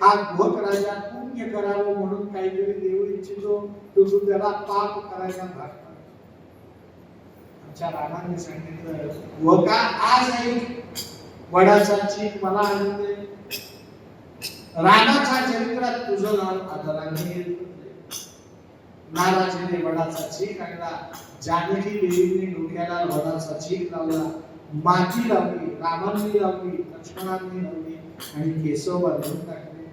हा गुहक राजा पुण्य करावं म्हणून काहीतरी देऊ इच्छितो, तो तू त्याला पाप करायला भाग पाड. आमच्या रामाने सांगितलं, गुहका आज आहे वडाचा चीक मला आणून दे. रामाच्या चरित्रात तुझं नाव आदराने येत. नाराजीने वडाचा चीक आणला. जानकी देवीने डोक्याला वडाचा चीक लावला, माती लावली, रामांनी लावली, लक्ष्मणांनी लावली आणि केस बांधून टाकले.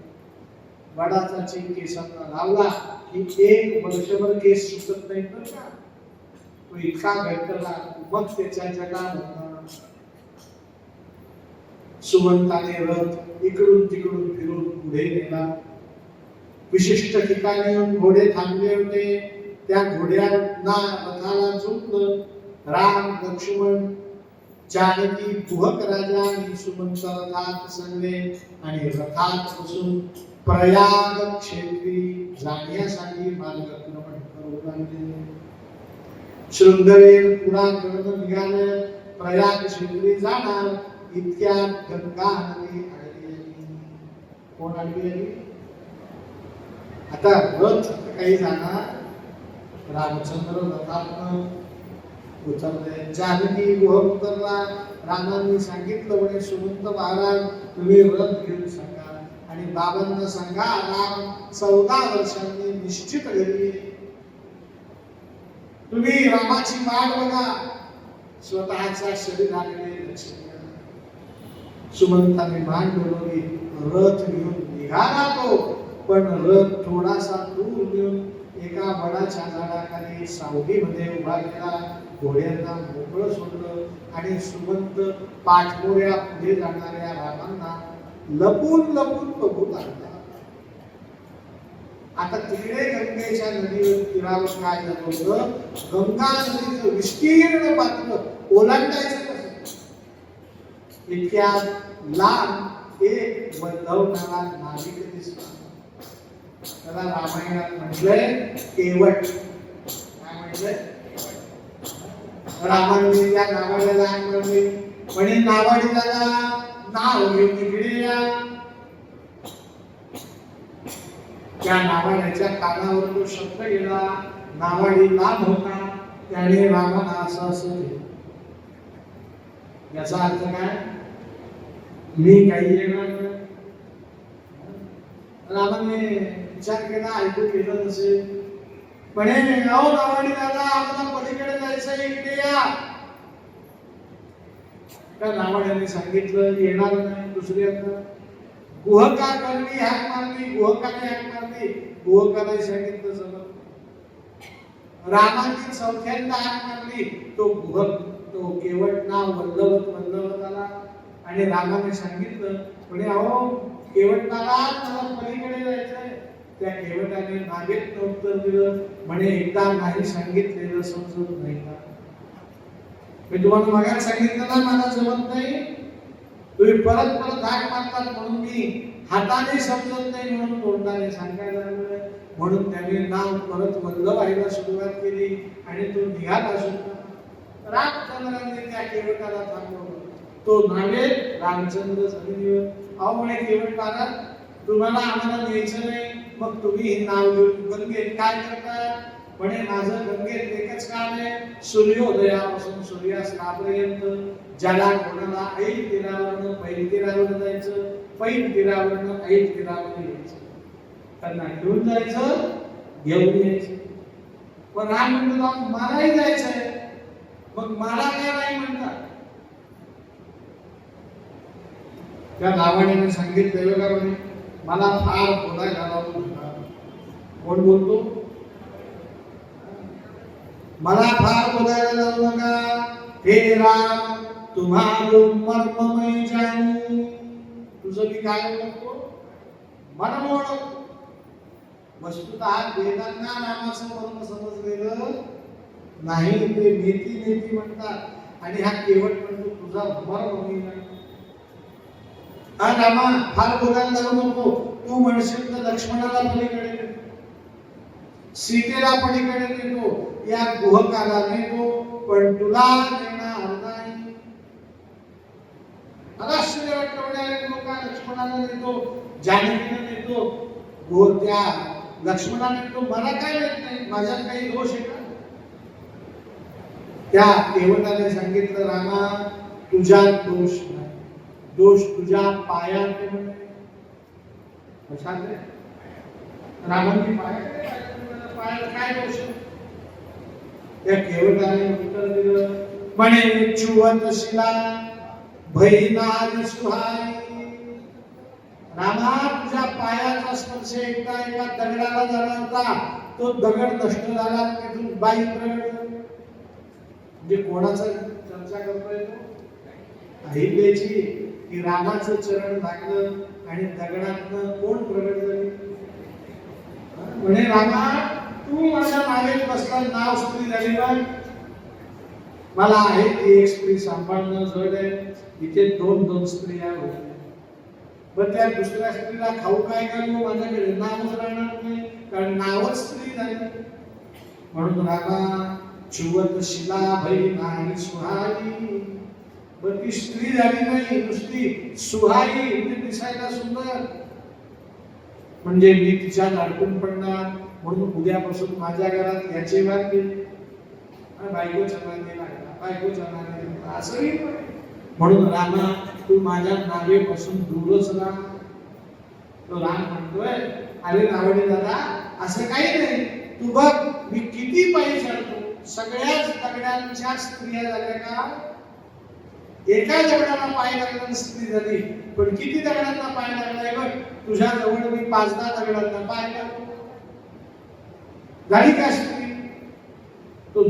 वडाचा चीक केसांना लावला की 1 वर्षभर केस सुटत नाही तर का? तो इतका घट्टला. मग त्याच्या जगाला सुमंताने रथ इकडून तिकडून फिरून पुढे नेला. विशिष्ट ठिकाणी येऊन घोडे थांबले होते. त्या घोड्यांना रथाला झुकलं. राम लक्ष्मण जानकी कुहक राजा आणि सुमंत रथात चढले आणि रथात बसून प्रयाग क्षेत्री जाण्यासाठी मार्गक्रमण करू लागले. शृंगवेर पुराकडून निघाले. प्रयाग क्षेत्री जाणार इतक्यात गंगा नदी आली. कोण आली? आता रथ काही जाणार रामचंद्र रथातनं उतरले. जानकी गुह उतरला. रामांनी सांगितलं म्हणे सुमंत महाराज तुम्ही रथ घेऊन सांगा आणि बाबांना सांगा राम 14 वर्षांनी निश्चित घरी. तुम्ही रामाची वाट बघा, स्वतःच्या शरीराकडे लक्ष द्या. सुमंताने मान डोलवली. रथ घेऊन निघाला तो, पण रथ थोडासा दूर घेऊन एका वडाच्या झाडाखाली सावलीमध्ये उभा केला. घोड्यांना मोकळं सोडलं आणि सुमंत पाठमोऱ्या पुढे जाणाऱ्या रामांना लपून लपून बघू लागला. आता तिकडे गंगेच्या नदीवर तीरावर काय झालं होतं, गंगा नदीचं विस्तीर्ण पात्र ओलांडायचं कसं. इतक्यात लांब एक वल्लवणारा नाविक दिसला. त्याला रामायणात म्हटलंय केवट. काय म्हटलंय? रामांनी त्या नावाड्याला म्हणले म्हणे नावाडीला नाव घेऊन इकडे या. त्या नावाड्याच्या कानावर तो शब्द गेला. नावाडी लांब होता. त्याने रामाला असं याचा अर्थ काय, मी काही येणार नाही. रामाने विचार केला, ऐकू केलं नसेल. म्हणे अहो नावाडी दादा आम्हाला पलीकडे जायचं, इकडे या. त्या नावाड्याने सांगितलं येणार नाही. दुसऱ्यांना गुहका करवी हाक मारली. गुहकाने हाक मारली. गुहकाने सांगितलं जमत. रामाने चौथ्यांदा हाक मारली. तो गुहक तो केवट नाव वल्लवत आला आणि रामाने सांगितलं म्हणे अहो केवट दादा मला पलीकडे जायचंय. त्या केवटाने नागेत उत्तर दिलं म्हणे एकदा नाही सांगितलेलं समजत नाही का. मी तुम्हाला मागायला सांगितलं ना मला जमत नाही. तुम्ही परत परत हाक मारतात म्हणून मी हाताने समजत नाही म्हणून तोंडाने सांगायला लागलोय. म्हणून त्याने नाव परत वल्लवायला सुरुवात केली आणि तो निघाला सुद्धा. रामचंद्रांनी त्या केवटाला थांबवलं. तो नावेत रामचंद्र जमिनीवर. अहो म्हणे केवट महाराज तुम्हाला आम्हाला न्यायचं नाही, मग तुम्ही हे नाव घेऊन गंगेत काय करता. म्हणे माझं गंगेत एकच काम आहे, सूर्योदयापासून सूर्यास्तापर्यंत ज्याला कोणाला ऐन तीरावरनं पैन तीरावर जायचं, पैन तीरावरनं ऐन तीरावर यायचं, त्यांना घेऊन जायचं, घेऊन यायचं. पण राम म्हणतो मलाही जायचंय, मग मला काय नाही म्हणतात. त्या नावाने सांगितलं का म्हणे मला फार बोलायला लावतो. कोण बोलतो? मला फार बोलायला लावू नका. हे राम तुम्हाला मर्ममय जाणू. तुझं मी काय म्हणतो मर्म ओळख. वस्तुतः वेदांना रामाचं मर्म समजलेलं नाही. ते नेती नेती म्हणतात आणि हा केवट म्हणतो तुझा मर्म मी नाही. हा रामा फार बोलायला लावू नको. तू म्हणशील तर लक्ष्मणाला पलीकडे नेतो, सीतेला पलीकडे नेतो, या गुहकाला नेतो, पण तुला नेणार नाही. मला आश्चर्य वाटलं लोका लक्ष्मणाला नेतो, जानकीला नेतो, त्या लक्ष्मणाला नेतो, मला काय येत नाही, माझ्यात काही दोष आहे का. त्या केवटाने सांगितलं रामा तुझ्यात दोष नाही, दोष तुझ्या पायात आहे. रामांनी पायात काय दोष. त्या केवटाने उत्तर दिलं म्हणे चुवत शिला भैनारी सुहाई. रामा तुझ्या पायाचा स्पर्श एकदा एका दगडाला झाला होता, तो दगड नष्ट झाला, तिथून बाई प्रगट झाली. म्हणजे कोणाचा चर्चा करतोय तो? अहिल्याची की रामाचं चरण लागलं आणि दगडातनं कोण प्रगट झाली. म्हणे रामा तू माझ्या मागेत बसला नाव स्त्री झाली बघ. मला आहे ती एक स्त्री सांभाळणं जड आहे. इथे दोन स्त्रिया होत्या. पण त्या दुसऱ्या स्त्रीला खाऊ काय घालू, माझ्याकडे नावच राहणार नाही, कारण नावच स्त्री झाली. म्हणून रामा चिवत शिला भई नाही सुहाई. पण ती स्त्री झाली नाही, नुसती सुहाई, म्हणजे दिसायला सुंदर. म्हणजे मी तिच्या अडकून पडणार, म्हणून उद्यापासून माझ्या घरात याचे वाद केले, बायकोच्या नादी लागला, बायकोच्या नादी लागला, असंही. म्हणून रामा तू माझ्या नावेपासून दूरच राहा. तो राम म्हणतोय, अरे नावडे दादा, असं काही नाही. तू बघ मी किती पायी चालतो, सगळ्याच दगडांच्या स्त्रिया झाल्या का? एका दगडाला पाय लागला स्त्री झाली, पण किती दगडांना पाय लागलाय बघ. तुझ्या जवळ मी 5-10 दगडांना पाय लागलो, झाली का स्त्री? तो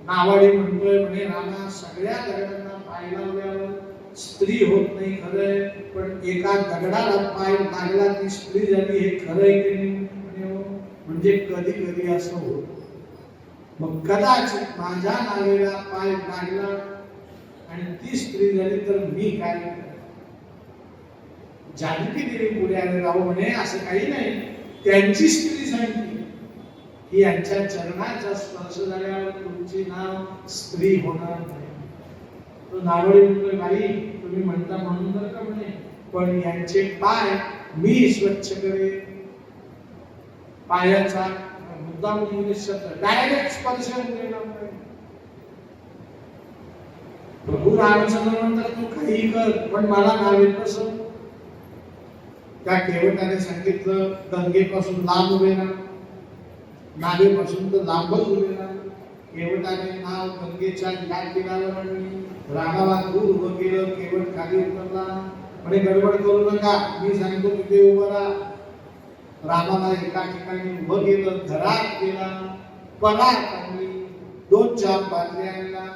नावाडे म्हणतोय, म्हणे रामा सगळ्या दगडांना पाय लावल्यावर स्त्री होत नाही खरंय, पण एका दगडाला पाय लागला ती स्त्री झाली, हे खरंय की नाही? म्हणजे कधी कधी असं होत. मग कदाचित माझ्या नावेला पाय लागला आणि ती स्त्री झाली तर मी काय करेन? जानकी देवी पुढे आले, राहू म्हणे असं काही नाही. त्यांची स्त्री सांगते की यांच्या चरणाचा स्पर्श झाल्यावर तुमची नाव स्त्री होणार नाही. तो नावडी म्हणतोय, बाई तुम्ही म्हणता म्हणून तर का म्हणे, पण यांचे पाय मी स्वच्छ करेन. पायाचा मुद्दाम इंग्लिश शब्द डायरेक्ट स्पर्श देणार नाही. प्रभू रामचंद्र म्हणतात, तू काही कर पण मला नावे कसं? त्या केवटाने सांगितलं, गंगेपासून लांब उभे राहा. नावेपासून तर लांबच उभे राहा. केवटाने नाव गंगेच्या या किनाऱ्यावर आणली. रामाला दूर उभं केलं, केवट खाली उतरला. म्हणे गडबड करू नका, मी सांगतो तिथे उभं राहा. रामाला एका ठिकाणी उभं केलं, घरात गेला, परात आणली, 2-4 बाटल्या आणल्या.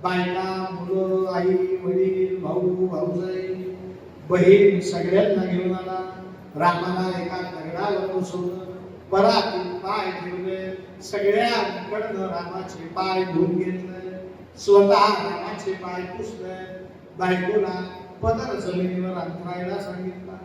बायका, मुलं, आई, वडील, भाऊ, भाऊजाई, बहीण सगळ्यांना घेऊन आला. रामाला एका दगडावर बसवलं, परातीत पाय ठेवले, सगळ्यांकडनं रामाचे पाय धुवून घेतले, स्वतः रामाचे पाय पुसले. बायकोला पदर जमिनीवर अंतरायला सांगितला.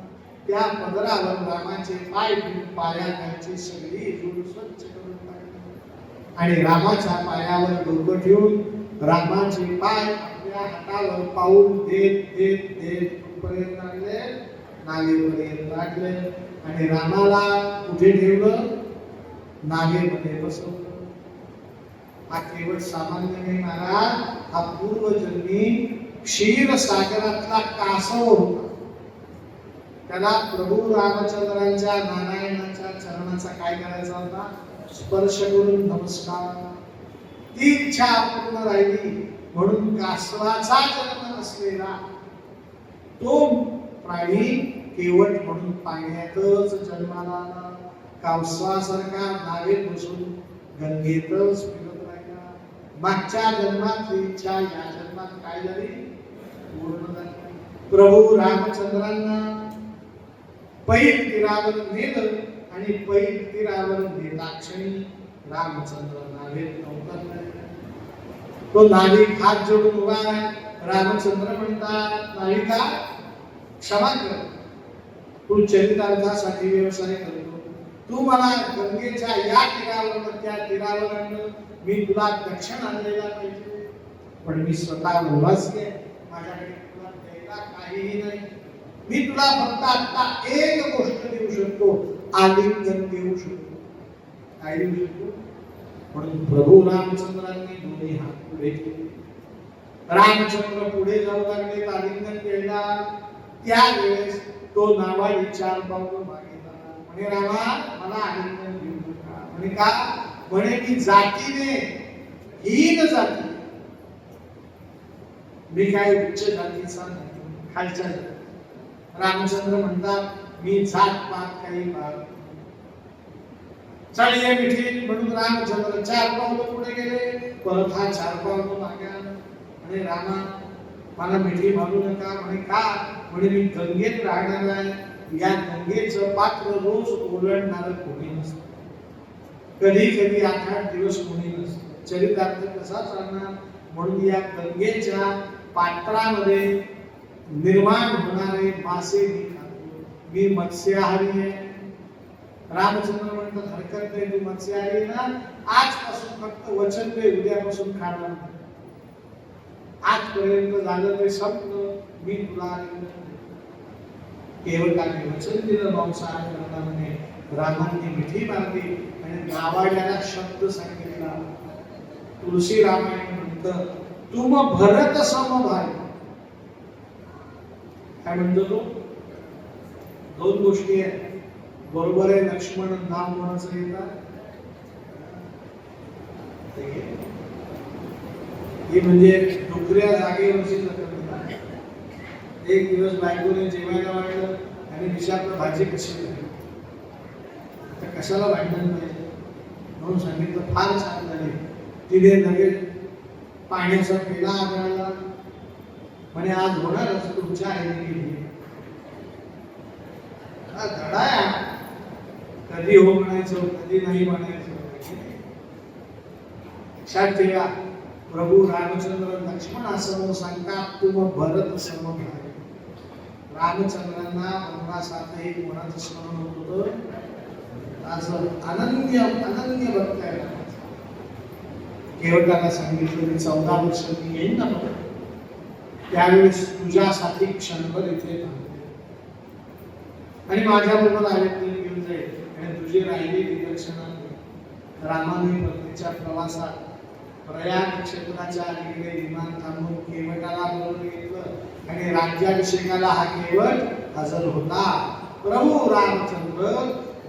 त्या पदरावर रामाचे पाय ठेवून पायाखालची सगळी धूळ स्वच्छ करून टाकली आणि रामाच्या पायावर डोकं ठेवून रामाचे पाय आपल्या हातावर पाऊल देत देत देत कुठपर्यंत लागले? नावेपर्यंत लागले. आणि रामाला कुठे ठेवलं? नावेमध्ये बसवलं. हा केवळ सामान्य नाही महाराज, हा पूर्वजन्मी क्षीरसागरातला कासव होता. त्याला प्रभू रामचंद्रांच्या नारायणाच्या चरणाचा काय करायचा होता? स्पर्श करून नमस्कार. ती इच्छा पूर्ण राहिली, म्हणून कासवाचा जन्म असलेला तो प्राणी केवट म्हणून पाण्यातच जन्माला आला. कासवासारखा नावेत बसून गंगेतच फिरत राहिला. मागच्या जन्मातली इच्छा या जन्मात काय झाली? पूर्ण झाली. प्रभू रामचंद्रांना पैल तीरावर नेलं आणि पैल तीरावर नेताक्षणी रामचंद्र नावेत अवतरले. तो नाविक हात जोडून उभा आहे. रामचंद्र म्हणतात, नाविका क्षमा कर, तू चरितार्थासाठी व्यवसाय करतो, तू मला गंगेच्या या तीरावर त्या तीरावर आणलं, मी तुला दक्षिण आणलेला पाहिजे, पण मी स्वतः उभाच आहे, माझ्याकडे तुला द्यायला काहीही नाही. मी तुला फक्त आता एक गोष्ट देऊ शकतो, आलिंगन देऊ शकतो. काय देऊ शकतो? म्हणून प्रभू रामचंद्रांनी दोन्ही हात पुढे केले. रामचंद्र पुढे जाऊ लागले आलिंगन द्यायला. त्यावेळेस तो नावाडी 4 पावलं मागे झाला. म्हणे रामा मला आलिंगन देऊ नका. म्हणे का? म्हणे मी जातीने हीन जाती, मी काय उच्च जातीचा नाही, खालच्या जाती. रामचंद्र म्हणतात मी जात पात काही पाहत. चल ये मिठी. म्हणून रामचंद्र 4 पावलं पुढे गेले, परत हा 4 पावलं मागे आला. म्हणे रामा मला मिठी मारू नका. म्हणे का? म्हणे मी गंगेत राहणार आहे, या गंगेचं पात्र रोज ओलांडणार कोणी नसतं, कधी कधी 8-8 दिवस कोणी नसतं. चरितार्थ कसा चालणार? म्हणून या गंगेच्या पात्रामध्ये निर्माण होणारे मासे मी खातो, मी मत्स्याहारी आहे. रामचंद्र म्हणतात हरकत नाही, तू मत्स्याहारी ना, आजपासून फक्त वचन दे, उद्यापासून खाणार. आजपर्यंत झालं ते संपलं, मी तुला केवळ काही वचन दिलं मांसाहार करणार नाही. रामांनी मिठी मारली आणि गावाड्याला शब्द सांगितला. तुलसी रामायण म्हणतं तुम भरत समभाय. काय म्हणतो तो? दोन गोष्टी आहेत. बरोबर आहे, लक्ष्मण नाम कोणाचं येतात? हे म्हणजे डुकऱ्या जागेवरची जखम. एक दिवस बायकोने जेवायला वाटलं आणि विचारलं भाजी कशी झाली. तर कशाला भांडण पाहिजे म्हणून सांगितलं फार छान झाली. तिने लगेच पाण्याचा पेला आढळला म्हणे आज होणारच, तुमच्या आईने केली. धडाया कधी हो म्हणायचं, कधी नाही म्हणायचं. लक्षात ठेवा, प्रभू रामचंद्र लक्ष्मणासमोर सांगतात तुम भरत समभाय. रामचंद्रांना वनवासातही कोणाचं स्मरण होत होतं? असं अनन्य अनन्य भक्त आहे. केवटाला सांगितलं की 14 वर्ष मी येईन ना, त्यावेळेस तुझ्यासाठी क्षणभर इथे थांबते आणि माझ्याबरोबर आयोध्येत घेऊन जाईल आणि तुझी राहिलेली दक्षिणा. रामाने परतीच्या प्रवासात प्रयाग क्षेत्राच्या अलीकडे विमान थांबवून केवटाला बरोबर घेतलं आणि राज्याभिषेकाला हा केवट हजर होता. प्रभू रामचंद्र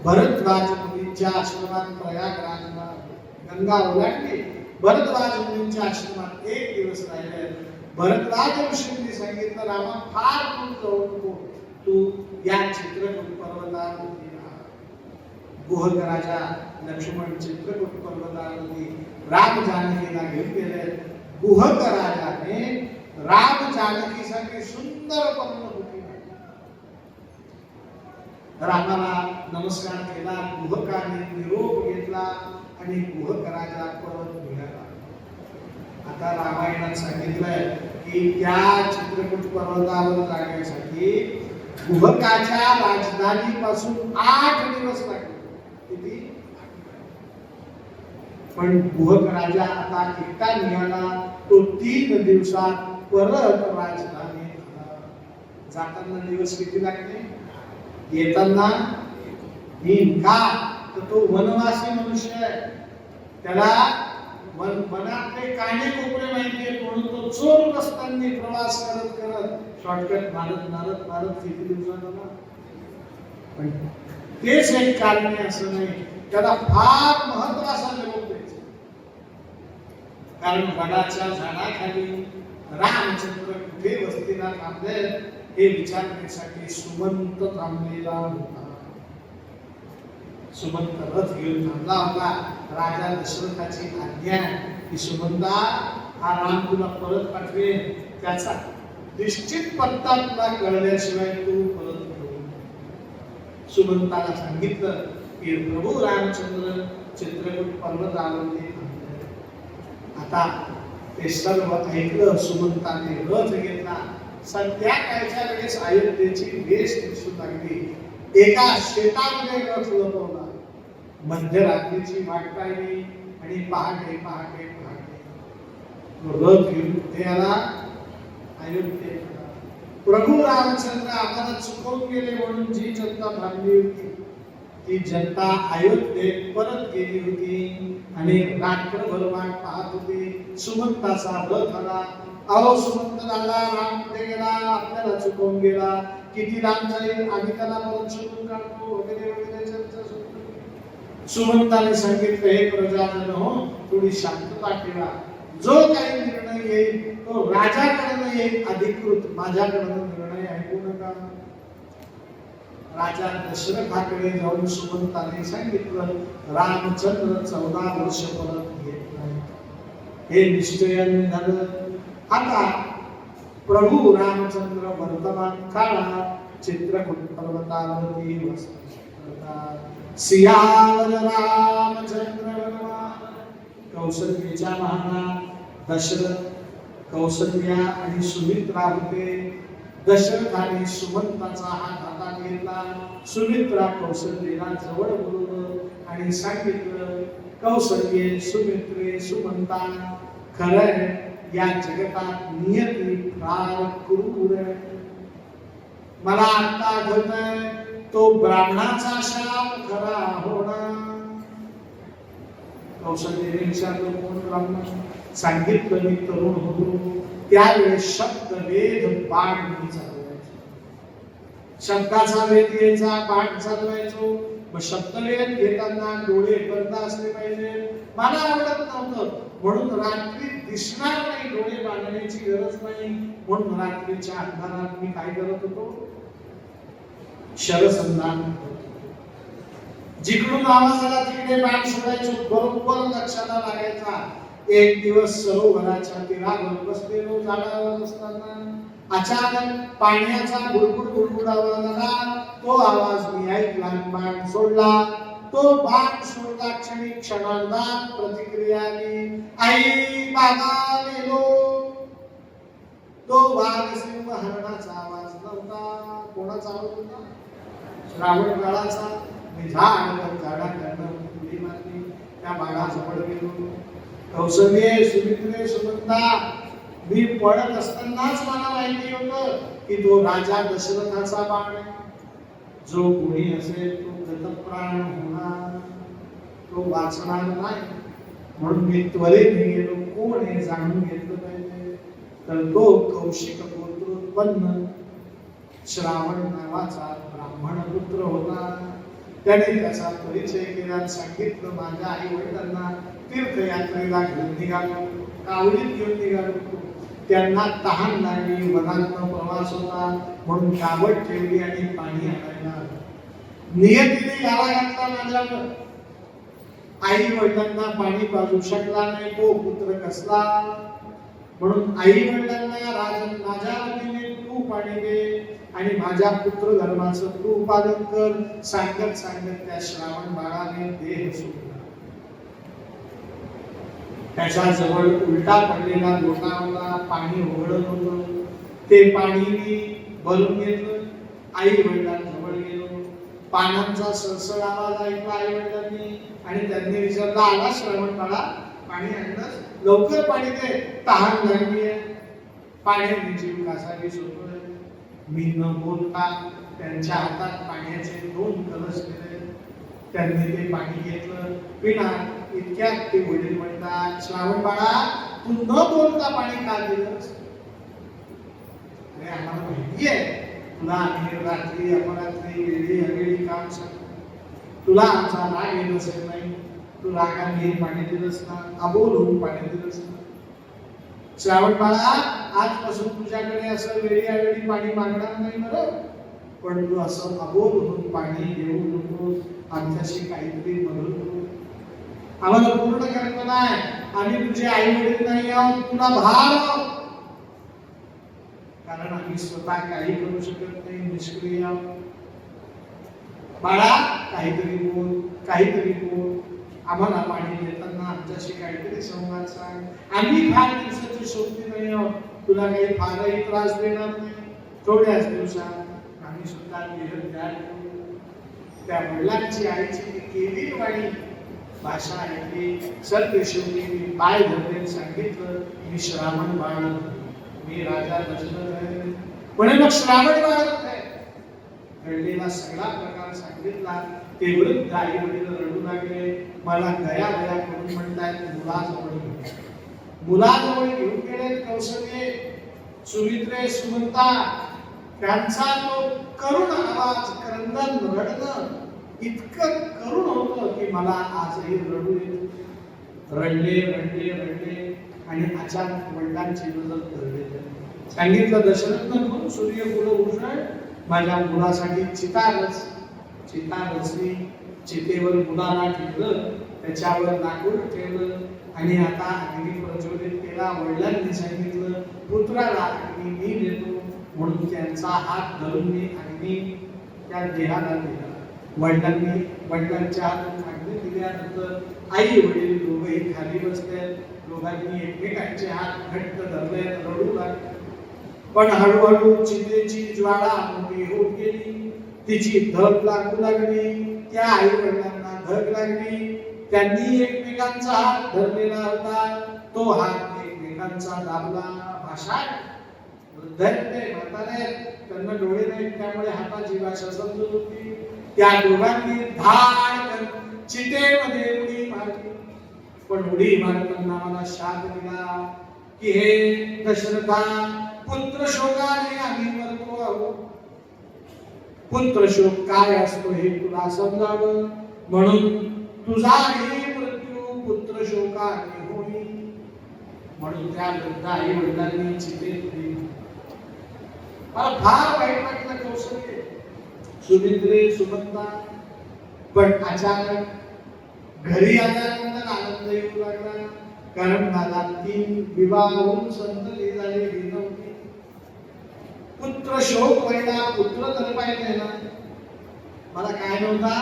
भरद्वाज मुनींच्या आश्रमात प्रयागराजला गंगा ओलांडली. भरद्वाज मुनींच्या आश्रमात एक दिवस राहिले. भरद्वाज ऋषींनी सांगितलं रामा फार दूर जाऊ नको, तू या चित्रकूट पर्वतावरती गुहक राजा लक्ष्मण चित्रकूट पर्वतावरती राम जानकीला घेऊन गेले. गुहक राजाने राम जानकीसाठी सुंदर पर्वतभूमी रामाला नमस्कार केला. गुहकाने निरोप घेतला आणि गुहक राजा परत निघाला. आता रामायणात सांगितलंय की त्या चित्रकूट पर्वतावर जाण्यासाठी गुहकाच्या राजधानीपासून 8 दिवस लागले. किती? पण गुहक राजा आता एकटा निघाला. तो 3 दिवसात परत राजधानी आला. जाताना दिवस किती लागले? येताना 3. का तर तो वनवासी मनुष्य आहे. त्याला मनातले काने कोपरे माहितीये, म्हणून तो चोर रस्त्यांनी प्रवास करत करत शॉर्टकट मारत किती दिवसात आला. पण तेच एक कारण आहे असं नाही, त्याला फार महत्वाचा निरोप द्यायचा. कारण वडाच्या झाडाखाली रामचंद्र कुठे वस्तीला थांबले हे विचारण्यासाठी सुमंत थांबलेला होता. सुमंत रथ घेऊन थांबला होता. राजा दशरथाची आज्ञा की सुमंता हा राम तुला परत पाठवेल, त्याचा निश्चित पत्ता तुला कळल्याशिवाय तू परत येऊ. सुमंताला सांगितलं की प्रभू रामचंद्र चित्रकूट पर्वतावरती थांबले. आता ते सर्व ऐकलं. सुमंताने रथ घेतला. संध्याकाळच्या वेळेस अयोध्येची वेश दिसू लागली. एका शेतामध्ये रथ लपवला. मध्यरात्रीची वाट पाहिली आणि पहाटे रथ घेऊन कुठे आला? अयोध्येत. प्रभू रामचंद्र आम्हाला चुकवून गेले म्हणून जी जनता थांबली होती ती जनता अयोध्येत परत गेली होती आणि रात्रभर वाट पाहत होती. सुमंताचा रथ आला. अहो सुमंत दादा, राम कुठे गेला? आपल्याला चुकवून गेला. किती लांब जाईल? आम्ही त्याला परत शोधून काढतो वगैरे वगैरे चर्चा सुरू. सुमंताने सांगितलं हे प्रजाजन हो, थोडी शांतता ठेवा. जो काही निर्णय येईल तो राजाकडनं येईल अधिकृत, माझ्याकडनं निर्णय ऐकू नका. राजा दशरथाकडे जाऊन सुमंताने सांगितलं रामचंद्र 14 वर्ष परत येत नाही. हे निश्चयाने झालं. आता प्रभू रामचंद्र वर्तमान काळात चित्रकूट पर्वतावरती वसतात. सियावर रामचंद्र भगवान कौशल्येच्या महाराज दशरथ कौसल्या आणि सुमित्रा होते. दशरथाने सुमंताचा हात हातात घेतला. सुमित्रा कौसल्याला जवळ बोलवलं आणि सांगितलं, कौसल्ये, सुमित्रे, सुमंता, खरंय या जगतात नियती फार क्रूर आहे. मला आता आठवतंय तो ब्राह्मणाचा शाप खरा होणार. कौशल्यने विचारलं, कोण ब्राह्मण? सांगितलं, मी तरुण होतो त्यावेळेस शब्दवेध बाण मी चालवायचो. शब्दाचा वेध घ्यायचा, बाण चालवायचो. मग शब्दवेध घेताना डोळे बंद असले पाहिजे. मला आवडत नव्हतं म्हणून रात्री दिसणार नाही, डोळे बांधण्याची गरज नाही म्हणून रात्रीच्या अंधारात मी काय करत होतो? शरसंधान. जिकडून आवाज आला तिकडे बाण सोडायचो, बरोबर लक्षाला लागायचा. एक दिवस सरोवराच्या तीरावर बसलेलो झाडावर असताना अचानक पाण्याचा बुडबुड बुडबुड आवाज आला. तो आवाज मी ऐकला, बाण सोडला. तो बाण सोडला क्षणी क्षणार्धात प्रतिक्रिया आली, आई बाबा मेलो. तो वाघसिंह हरणाचा आवाज नव्हता. कोणाचा आवाज होता? श्रावण काळाचा. मी झाडाकडनं उडी मारली, त्या बाळाजवळ गेलो. कौसल्ये, सुमित्रे, सुमंता, मी पळत असतानाच मला माहिती होतं की तो राजा दशरथाचा बाण आहे. जो कोणी असेल तो गतप्राण होणार, तो वाचणार नाही. म्हणून मी त्वरेने गेलो, कोण हे जाणून घेतलं पाहिजे. तर तो कौशिक पुत्रोत्पन्न श्रावण नावाचा ब्राह्मण पुत्र होता. त्याने त्याचा परिचय केला. सांगितलं, माझ्या आई वडिलांना तीर्थयात्रेला घेऊन निघालो, कावडीत घेऊन निघालो. त्यांना तहान लागली, वनातला प्रवास होता म्हणून कावड ठेवली आणि पाणी आणायला नियतीने गावा घातला माझ्यावर. आई वडिलांना पाणी पाजू शकला नाही तो पुत्र कसला. म्हणून आई वडिलांना राजन, माझ्या वतीने तू पाणी दे आणि माझ्या पुत्र धर्माचं तू पालन कर. सांगत सांगत त्या श्रावण बाळाने देह सोडला. त्याच्या जवळ उलटा पडलेला लोटावला पाणी ओघळत होतं. ते पाणी मी भरून घेतलं. आई वडिलांजवळ गेलो. पानांचा सरसर आवाज ऐकला आई वडिलांनी आणि त्यांनी विचारलं, आला श्रावण बाळा, पाणी आणलंस? लवकर पाणी दे, तहान लागली आहे. पाण्याने जीव कासावीस होतोय. मी न बोलता त्यांच्या हातात पाण्याचे 2 कलश दिले. त्यांनी ते पाणी घेतलं, पिणार. इतक्यात ते वडील म्हणतात, श्रावण बाळा, तू न बोलता पाणी का दिलंस? अरे आम्हाला माहिती आहे तुला आम्ही रात्री अपरात्री वेळी अवेळी काम सांगतो. तुला आमचा राग येत असेल नाही, तू रागाने पाणी दिलंस ना, अबोल होऊन पाणी दिलंस ना. श्रावण बाळा, आजपासून तुझ्याकडे असं वेळी अवेळी पाणी मागणार नाही बरं, पण तू असं अबोल होऊन पाणी देऊ नको. आमच्याशी काहीतरी मदत करू. आम्हाला पूर्ण कल्पना आहे, आम्ही तुझे आई वडील नाही आहोत, तुला भार आहोत. कारण आम्ही स्वतः काही करू शकत नाही, निष्क्रिय आहोत. बाळा, काहीतरी बोल, काहीतरी बोल. आम्हाला पाणी देताना आमच्याशी काहीतरी संवाद सांग. आम्ही फार दिवसाची सोबती नाही आहोत, तुला काही फारही त्रास देणार नाही. थोड्याच दिवसात आम्ही सुद्धा निरोप द्याल. त्या वडिलांची आईची केली वाणी भाषा ऐकली. सत्य शेवटी मी पाय धरले, सांगितलं, मी श्रावण बाळ, मी राजा दशरथ आहे. म्हणे मग श्रावण बाळ आहे. घडलेला सगळा प्रकार सांगितला. ते वृद्ध आई वडील रडू लागले. मला गया गया करून म्हणतायत, मुलाजवळ घेऊन. मुलाजवळ घेऊन गेले कौशल्ये, सुमित्रे, सुमंता. त्यांचा तो करुण आवाज, क्रंदन, रडणं इतकं करुण होतं की मला आजही रडू येत. रडले रडले रडले आणि अचानक वडिलांची नजर धरली. सांगितलं, दशरथनं म्हणून सूर्य पुढं उठलं, माझ्या मुलासाठी चिता रचली. चितेवर मुलाला ठेवलं, त्याच्यावर लाकूड ठेवलं आणि आता अग्नी प्रज्वलित केला. वडिलांनी सांगितलं, पुत्राला अग्नी मी देतो. म्हणून त्यांचा हात धरून मी अग्नी त्या देहाला दिला. वडिलांच्या हातून अग्नी दिले. घेतल्यानंतर आई वडील दोघेही खाली बसले, दोघांनी एकमेकांचे हात घट्ट धरले, रडू लागले. पण हळूहळू चितेची ज्वाळा मोठी होत गेली, तिची धग लागू लागली, त्या आई वडिलांना धग लागली. त्यांनी एकमेकांचा हात धरलेला होता, तो हात एकमेकांचा दाबला. भाषा म्हातारे, त्यांना डोळे नाहीत, त्यामुळे हाताची भाषा समजत होती. त्या दोघांनी धाड चितेमध्ये उडी मारली. पण उडी मारताना मला शाप दिला की हे दशरथा, पुत्र शोकाने आम्ही मरतो आहोत. पुत्र शोक काय असतो हे तुला समजावं, म्हणून तुझाही मृत्यू पुत्र शोकाने होईल. म्हणून त्या वृद्ध आई वडिलांनी चितेत उडी. मला फार वाईट वाटलं कौशल्य, सुमित्रे, सुमंता. पण अचानक घरी आल्यानंतर आनंद येऊ लागला, कारण मला 3 विवाह होऊन संतती झालेली नव्हती. पुत्र शोक व्हायला पुत्र तर पाहिजे ना, मला काय नव्हता.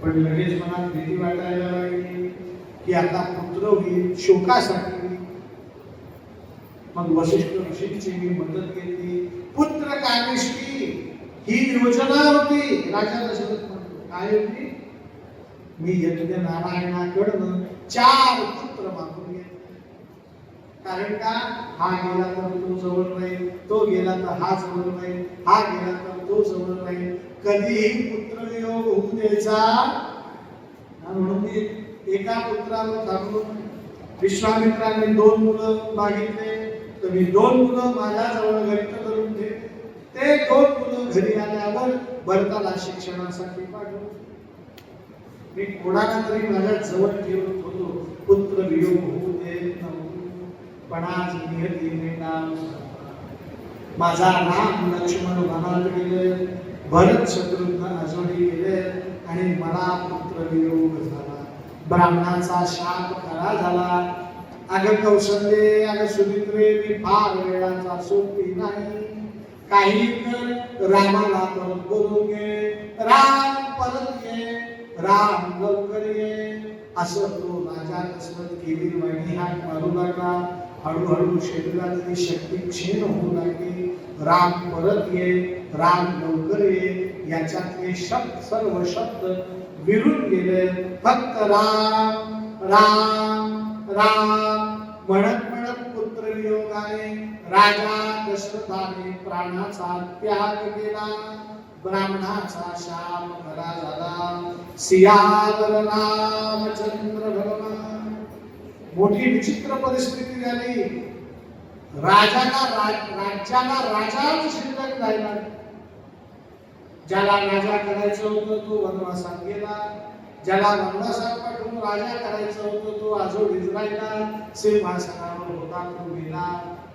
पण लगेच मनात भीती वाटायला लागली की आता पुत्र होईल, शोकासाठी. मग वशिष्ठ ऋषींची मी मदत घेतली. पुत्र कामेष्टी ही योजना होती. राजा दशरथ म्हणतो, काय होती? मी यज्ञ नारायणाकडून 4 पुत्र मागून घेतले. कारण का, हा गेला तर तो जवळ राहील, तो गेला तर हा जवळ राहील, हा गेला तर तो जवळ राहील, कधीही पुत्र वियोग होऊ द्यायचा. म्हणून मी एका पुत्रावर थांबून, विश्वामित्राने 2 मुलं मागितले, तर मी 2 मुलं माझ्या जवळ घट्ट करून ठेवले. ते 2 मुलं घरी आल्यावर भरताला शिक्षणासाठी पाठवले. मी कोणाला तरी माझ्या जवळ ठेवत होतो, पुत्र वियोग होऊ देत नव्हतो. पण आज नियतीने नाम माझा राम लक्ष्मण वनात गेले, भरत शत्रुघ्न अजोडी गेले, आणि मला पुत्र वियोग झाला. ब्राह्मणाचा शाप खरा झाला. अगं कौशल्ये, अगं सुमित्रे, मी फार वेळाचा सोपी नाही. काही कर, रामाला परत बोलून घे, राम परत ये, राम लवकर ये, असं तो राजा दशरथ केली वाणी हाक मारू लागला. हळूहळू शरीरातली शक्ती क्षीण होऊ लागली. राम परत ये, राम लवकर ये, याच्यातले सर्व शब्द विरून गेले. फक्त राम राम राम म्हणत म्हणत पुत्र वियोगाने राजा दशरथाने प्राणाचा त्याग केला. ब्राह्मणाचा शाप खरा झाला. सियावर रामचंद्र भगवान. मोठी विचित्र परिस्थिती झाली. राज्याला राजाच शिल्लक राहिला. ज्याला राजा करायचं होतं तो वनवासात गेला, ज्याला वनवासात पाठवून राजा करायचं होतं तो आजोळीत राहिला, सिंहासनावर होता तो गेला.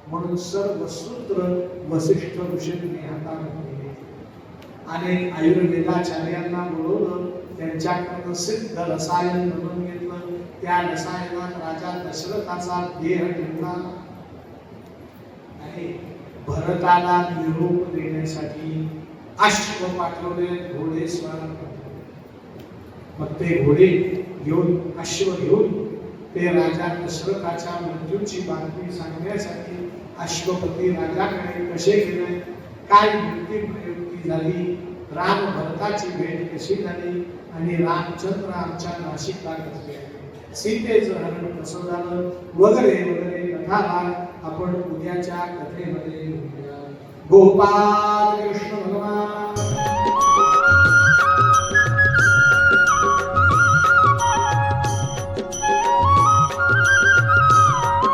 म्हणून सर्व सूत्र वसिष्ठ ऋषींनी हाताळले. अनेक आयुर्वेदाचार्यांना बोलवलं, त्यांच्याकडून सिद्ध रसायन बनवून घेतलं. त्या रसायनात राजा दशरथाचा देह ठेवला आणि भरताला निरोप देण्यासाठी अश्व पाठवले, घोडेस्वार पाठवले. मग ते घोडे घेऊन, अश्व घेऊन ते राजा दशरथाच्या मृत्यूची बातमी सांगण्यासाठी अश्वपती राजाकडे कसे गेले, काय युक्ती झाली, राम भरताची भेट कशी झाली, आणि रामचंद्र आमच्या नाशिकला कसे आले, सीतेचं हरण कसं झालं, वगैरे वगैरे कथा आपण उद्याच्या कथेमध्ये घेऊया. गोपाल कृष्ण